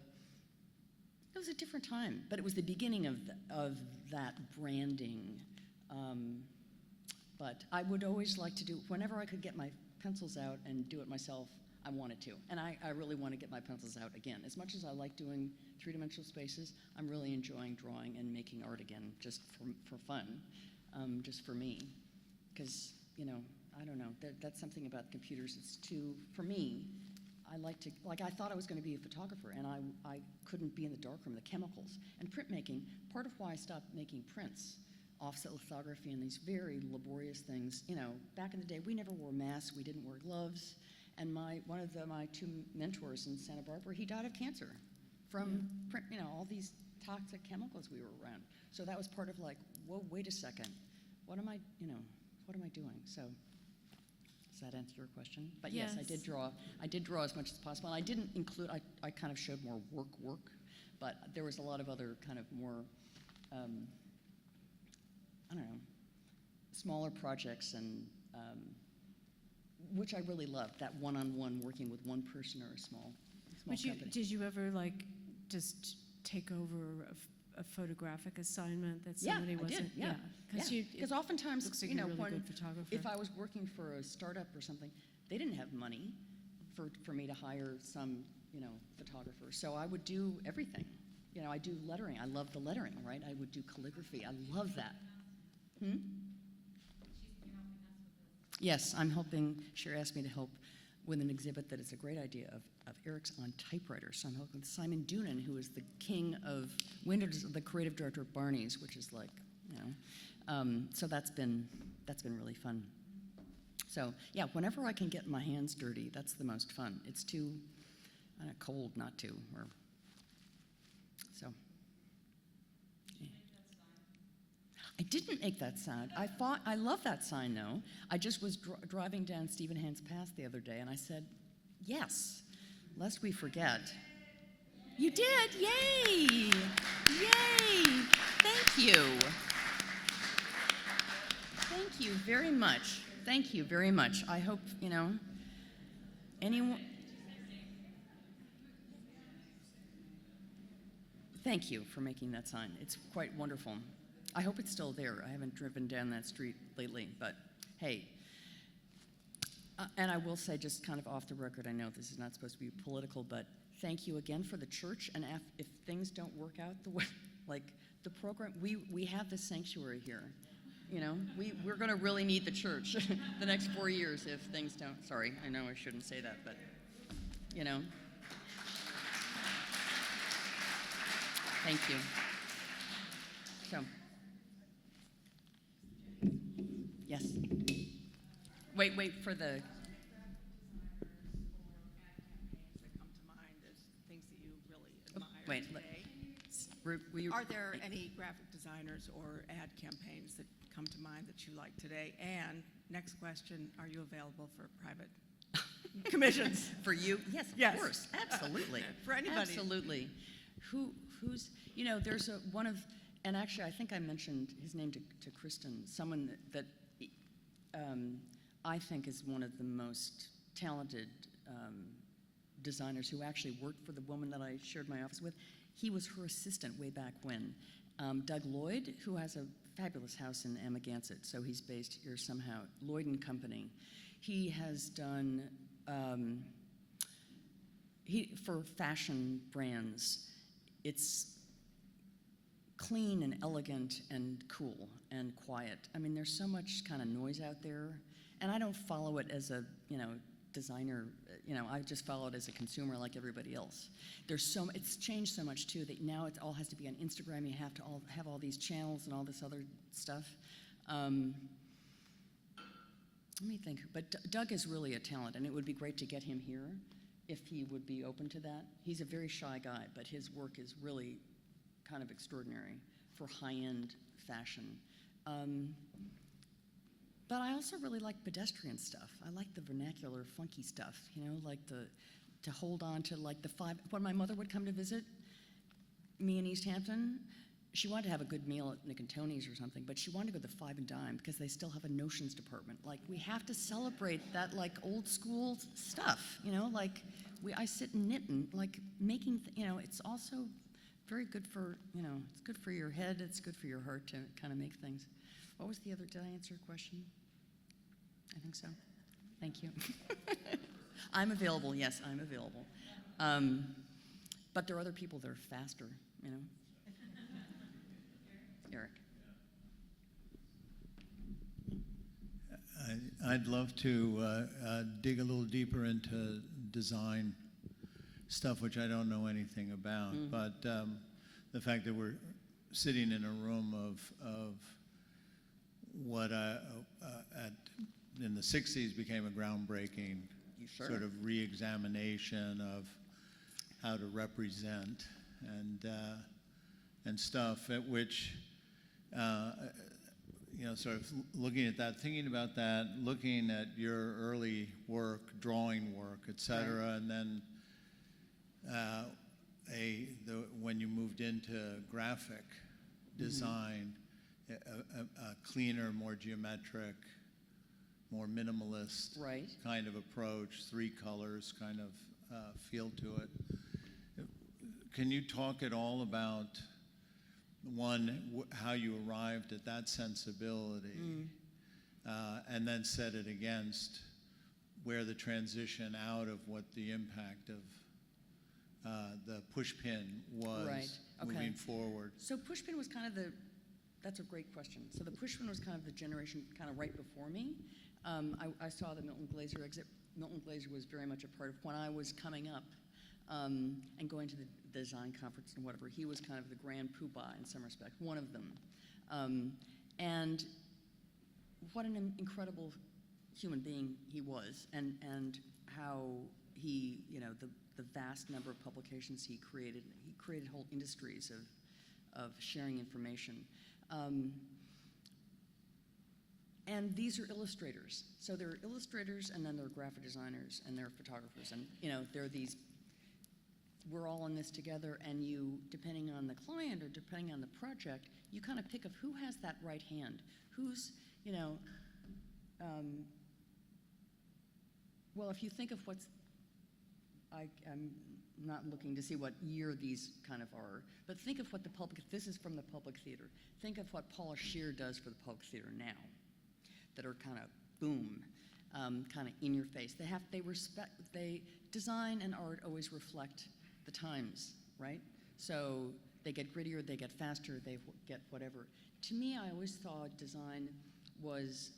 S2: different time, but it was the beginning of that branding. But I would always like to do, whenever I could get my pencils out and do it myself, I wanted to. And I really want to get my pencils out again. As much as I like doing three-dimensional spaces, I'm really enjoying drawing and making art again, just for fun, just for me. Because, you know, I don't know, that's something about computers. It's too, for me, I like to, like I thought I was going to be a photographer, and I couldn't be in the darkroom, the chemicals. And printmaking, part of why I stopped making prints, offset lithography and these very laborious things, you know, back in the day, we never wore masks, we didn't wear gloves, and one of my two mentors in Santa Barbara, he died of cancer from print, you know, all these toxic chemicals we were around. So that was part of like, whoa, wait a second, what am I doing? So, does that answer your question? But yes, I did draw as much as possible, and I didn't include, I kind of showed more work, but there was a lot of other kind of more, I don't know, smaller projects, and which I really loved, that one-on-one working with one person or a small company.
S4: Did you ever like just take over a photographic assignment that somebody wasn't?
S2: Yeah, because oftentimes,
S4: looks like
S2: you know,
S4: you're a really good photographer.
S2: if I was working for a startup or something, they didn't have money for me to hire some, you know, photographer. So I would do everything. You know, I do lettering. I love the lettering, right? I would do calligraphy. I love that. Yes, I'm helping. Sherry asked me to help with an exhibit that is a great idea of Eric's on typewriters. So I'm helping with Simon Doonan, who is the king of Windows, the creative director of Barney's, which is like, you know. So that's been really fun. So yeah, whenever I can get my hands dirty, that's the most fun. It's too cold not to. So. I didn't make that sign. I love that sign, though. I just was driving down Stephen Hand's Path the other day, and I said, yes, lest we forget. You did, yay! Yay! Thank you. Thank you very much. Thank you very much. I hope, you know, anyone. Thank you for making that sign. It's quite wonderful. I hope it's still there. I haven't driven down that street lately, but hey. And I will say, just kind of off the record, I know this is not supposed to be political, but thank you again for the church. And if things don't work out the way, like the program, we have this sanctuary here. You know, we're going to really need the church the next 4 years if things don't. Sorry, I know I shouldn't say that, but you know. Thank you. So. Yes. Wait for the.
S5: That come to mind as things that you really admire today. Are there any graphic designers or ad campaigns that come to mind that you like today? And next question, are you available for private commissions?
S2: For you? Yes, of course. Absolutely.
S5: For anybody.
S2: Absolutely. Who's, you know, there's one of, and actually I think I mentioned his name to Kristen, someone that I think is one of the most talented designers who actually worked for the woman that I shared my office with. He was her assistant way back when. Doug Lloyd, who has a fabulous house in Amagansett, so he's based here somehow, Lloyd & Company. He has done, for fashion brands, it's clean and elegant and cool and quiet. I mean, there's so much kind of noise out there, and I don't follow it as a, you know, designer, you know, I just follow it as a consumer like everybody else. It's changed so much too that now it all has to be on Instagram. You have to have all these channels and all this other stuff. Let me think, but Doug is really a talent, and it would be great to get him here if he would be open to that. He's a very shy guy, but his work is really kind of extraordinary for high-end fashion. But I also really like pedestrian stuff. I like the vernacular, funky stuff, you know, like to hold on to like when my mother would come to visit me in East Hampton, she wanted to have a good meal at Nick and Tony's or something, but she wanted to go to the Five and Dime because they still have a notions department. Like, we have to celebrate that, like, old school stuff, you know, like, I sit and knit and, like, making, it's also very good for, it's good for your head, it's good for your heart to kind of make things. What was the other, did I answer your question? I think so. Thank you. I'm available, yes, I'm available. But there are other people that are faster, Eric.
S6: I'd love to dig a little deeper into design stuff, which I don't know anything about. But the fact that we're sitting in a room of what in the 60s became a groundbreaking sort of re-examination of how to represent and stuff, at which sort of looking at that, thinking about that, looking at your early work, drawing work, et cetera, and then when you moved into graphic design, a cleaner, more geometric, more minimalist kind of approach, 3 colors kind of feel to it. Can you talk at all about, one, how you arrived at that sensibility, and then set it against where the transition out of what the impact of the pushpin was moving forward?
S2: So pushpin was kind of that's a great question. So the pushpin was kind of the generation kind of right before me. I saw the Milton Glaser exit. Milton Glaser was very much a part of when I was coming up and going to the design conference and whatever. He was kind of the grand poobah in some respect, one of them. And what an incredible human being he was, and how he, the vast number of publications he created. He created whole industries of sharing information. And these are illustrators. So there are illustrators, and then there are graphic designers, and there are photographers. And, there are these, we're all in this together, and you, depending on the client or depending on the project, you kind of pick up who has that right hand. Who's, well, if you think of what's, I'm not looking to see what year these kind of are, but think of what this is from the public theater. Think of what Paula Scheer does for the public theater now, that are kind of boom, kind of in your face. They design and art always reflect the times, right? So they get grittier, they get faster, they get whatever. To me, I always thought design was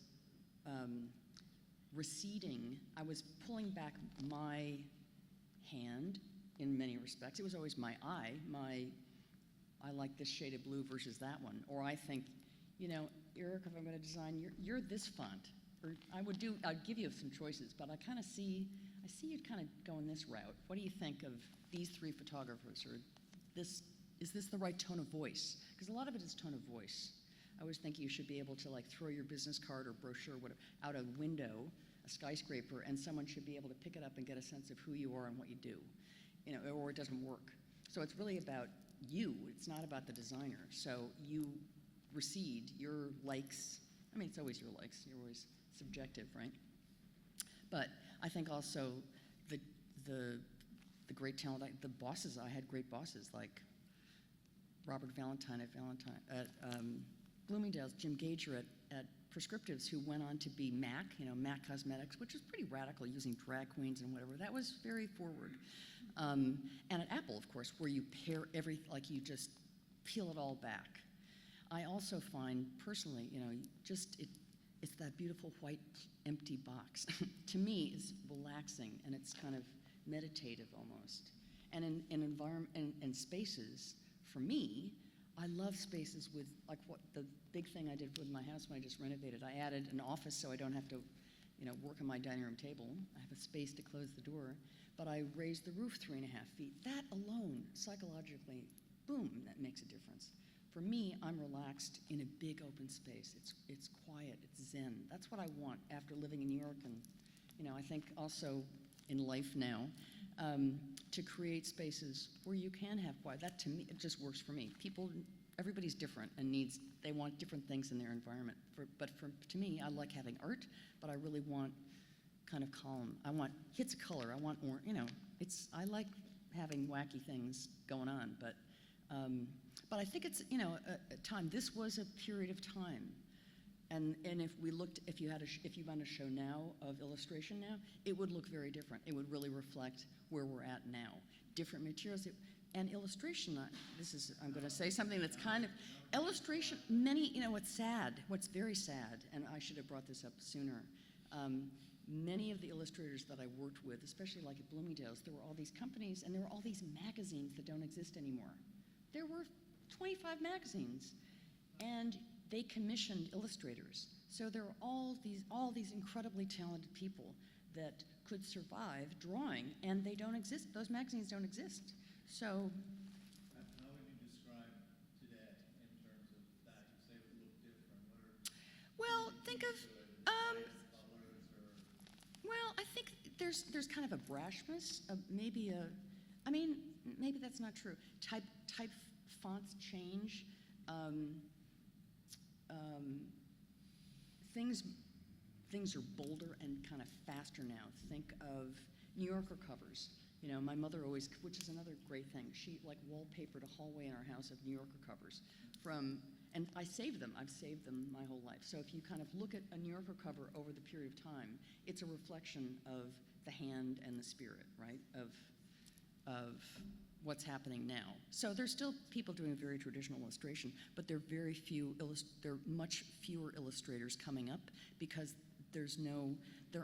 S2: receding. I was pulling back my hand in many respects. It was always my eye, I like this shade of blue versus that one. Or I think, Eric, if I'm going to design, you're this font. Or I'd give you some choices, but I see you kind of going this route. What do you think of these 3 photographers? Or is this the right tone of voice? Because a lot of it is tone of voice. I always think you should be able to, like, throw your business card or brochure or whatever out a window, a skyscraper, and someone should be able to pick it up and get a sense of who you are and what you do, or it doesn't work. So it's really about you. It's not about the designer. So you recede, your likes. I mean, it's always your likes. You're always subjective, right? But I think also the great talent, the bosses. I had great bosses like Robert Valentine at Bloomingdale's, Jim Gager at Prescriptives, who went on to be MAC, MAC Cosmetics, which is pretty radical, using drag queens and whatever. That was very forward. And at Apple, of course, where you pair like you just peel it all back. I also find personally, it's that beautiful white empty box. To me, is relaxing, and it's kind of meditative almost. And in environment and spaces, for me, I love spaces with, like, what the big thing I did with my house when I just renovated. I added an office so I don't have to, work on my dining room table. I have a space to close the door, but I raised the roof 3.5 feet. That alone, psychologically, boom, that makes a difference. For me, I'm relaxed in a big open space. It's quiet, it's zen. That's what I want after living in New York, and I think also in life now, to create spaces where you can have quiet. That, to me, it just works for me. People everybody's different and they want different things in their environment. To me, I like having art, but I really want kind of calm. I want hits of color. I want more, I like having wacky things going on, but I think it's, a time. This was a period of time. And if you run a show now of illustration now, it would look very different. It would really reflect where we're at now. Different materials and illustration. I'm going to say something that's kind of illustration. What's sad, what's very sad, and I should have brought this up sooner. Many of the illustrators that I worked with, especially like at Bloomingdale's, there were all these companies and there were all these magazines that don't exist anymore. There were 25 magazines, and they commissioned illustrators. So there were all these incredibly talented people that could survive drawing, and they don't exist. Those magazines don't exist. So
S6: how would you describe today in terms of that? You say it would look different.
S2: well, think of well, I think there's kind of a brashness, maybe that's not true. Type fonts change. Things are bolder and kind of faster now. Think of New Yorker covers. My mother always, which is another great thing, she like wallpapered a hallway in our house of New Yorker covers and I saved them. I've saved them my whole life. So if you kind of look at a New Yorker cover over the period of time, it's a reflection of the hand and the spirit, right, of what's happening now. So there's still people doing very traditional illustration, but there are much fewer illustrators coming up because there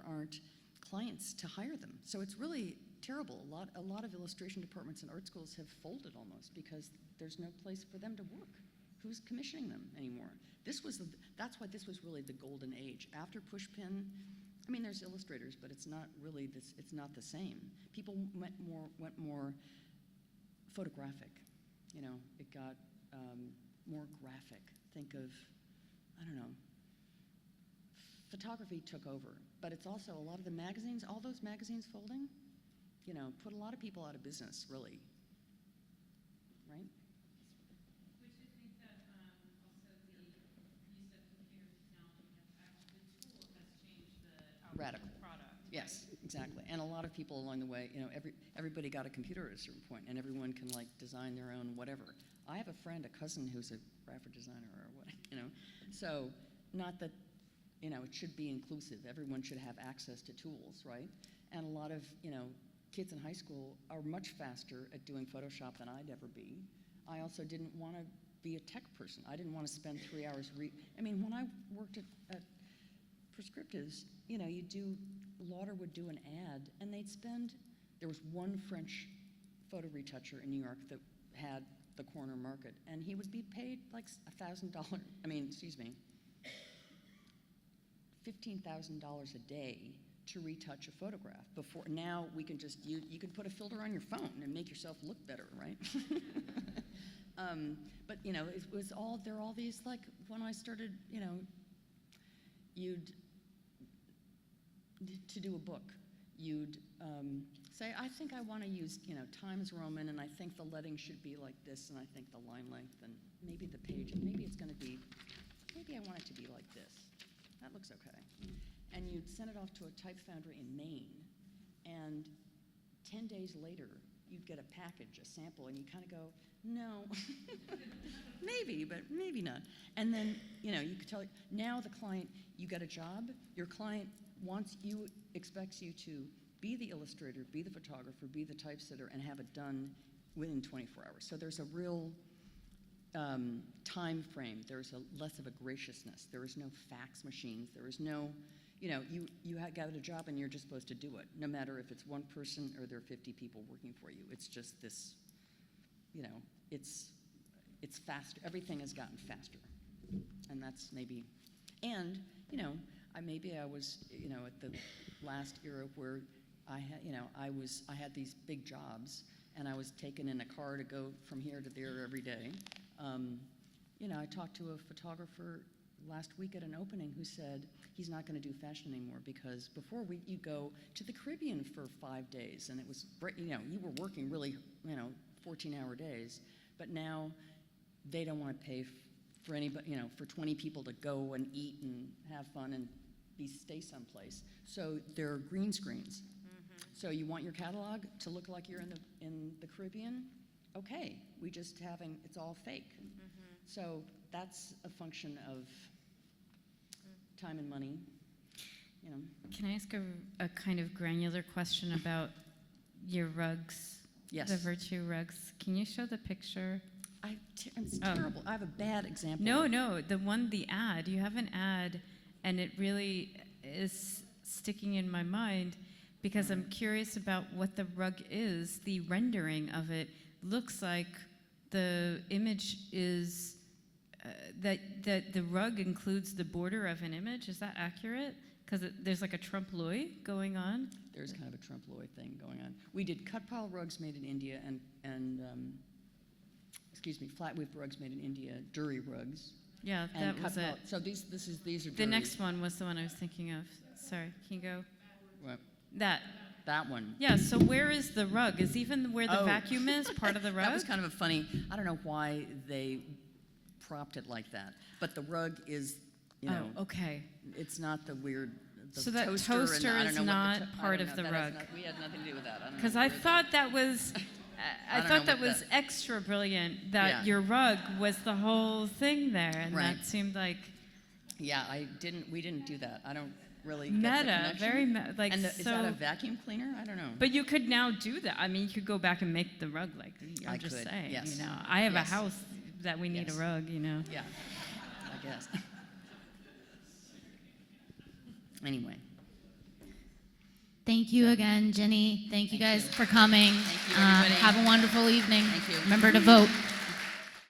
S2: aren't clients to hire them. So it's really terrible. A lot of illustration departments and art schools have folded almost because there's no place for them to work. Who's commissioning them anymore? That's why this was really the golden age. After Pushpin, there's illustrators, but it's not really this. It's not the same. People went more photographic. It got more graphic. Think of, I don't know. Photography took over, but it's also a lot of the magazines. All those magazines folding, put a lot of people out of business, really. Right?
S1: Would you think that also you said computer technology, the tool has changed the
S2: Radical
S1: product?
S2: Yes, exactly. And a lot of people along the way, everybody got a computer at a certain point, and everyone can like design their own whatever. I have a friend, a cousin, who's a graphic designer or what, So, not that, it should be inclusive. Everyone should have access to tools, right? And a lot of, kids in high school are much faster at doing Photoshop than I'd ever be. I also didn't want to be a tech person. I didn't want to spend 3 hours when I worked at Prescriptives, Lauder would do an ad, and there was one French photo retoucher in New York that had the corner market, and he would be paid like $1,000, $15,000 a day to retouch a photograph. Now we can you can put a filter on your phone and make yourself look better, right? But it was there are all these, like, when I started, to do a book, you'd say, I think I want to use, Times Roman, and I think the leading should be like this, and I think the line length, and maybe the page, and maybe it's going to be, maybe I want it to be like this. That looks okay. And you'd send it off to a type foundry in Maine, and 10 days later, you'd get a package, a sample, and you kind of go, no, maybe, but maybe not. And then, you could tell, now the client, you get a job, your client expects you to be the illustrator, be the photographer, be the typesetter, and have it done within 24 hours. So there's a real time frame. There's less of a graciousness. There is no fax machines. There is no, you got a job and you're just supposed to do it, no matter if it's one person or there are 50 people working for you. It's just this, it's faster. Everything has gotten faster. And that's maybe, and, maybe I was, at the last era where I had these big jobs, and I was taken in a car to go from here to there every day. I talked to a photographer last week at an opening who said he's not going to do fashion anymore because before you go to the Caribbean for 5 days, and it was, you were working really, 14-hour days, but now they don't want to pay for anybody, you know, for 20 people to go and eat and have fun and stay someplace. So there are green screens. So you want your catalog to look like you're in the Caribbean? Okay, it's all fake. So that's a function of time and money, you know.
S1: Can I ask a kind of granular question about your rugs?
S2: Yes.
S1: The Virtue rugs. Can you show the picture?
S2: It's terrible. I have a bad example.
S1: No, the ad. You have an ad, and it really is sticking in my mind because I'm curious about what the rug is. The rendering of it looks like the image is that the rug includes the border of an image. Is that accurate? Because there's like a trompe-l'oeil going on.
S2: There's kind of a trompe-l'oeil thing going on. We did cut pile rugs made in India and flat weave rugs made in India, Durry rugs.
S1: Yeah, that was it.
S2: So these are
S1: The
S2: Durry.
S1: next one was the one I was thinking of. Sorry, can you go?
S2: What?
S1: That
S2: one.
S1: Yeah, so where is the rug? Is even where the vacuum is part of the rug?
S2: That was kind of a funny, I don't know why they propped it like that, but the rug is, you know.
S1: Oh, okay.
S2: It's not the weird,
S1: So that toaster is not part of the rug.
S2: We had nothing to do with that.
S1: Because I thought that was, I thought that was extra brilliant, that your rug was the whole thing there, and
S2: Right.
S1: that seemed like
S2: Yeah, we didn't do that. I don't really get the
S1: meta,
S2: connection.
S1: very like
S2: And
S1: so.
S2: is that a vacuum cleaner? I don't know.
S1: But you could now do that. I mean, you could go back and make the rug like I'm just
S2: could,
S1: saying.
S2: yes.
S1: You know, I have
S2: Yes.
S1: a house that we need
S2: Yes.
S1: a rug. You know.
S2: Yeah, I guess. Anyway.
S3: Thank you again, Ginny. Thank you guys for coming.
S2: Thank you, everybody.
S3: Have a wonderful evening.
S2: Thank you.
S3: Remember to vote.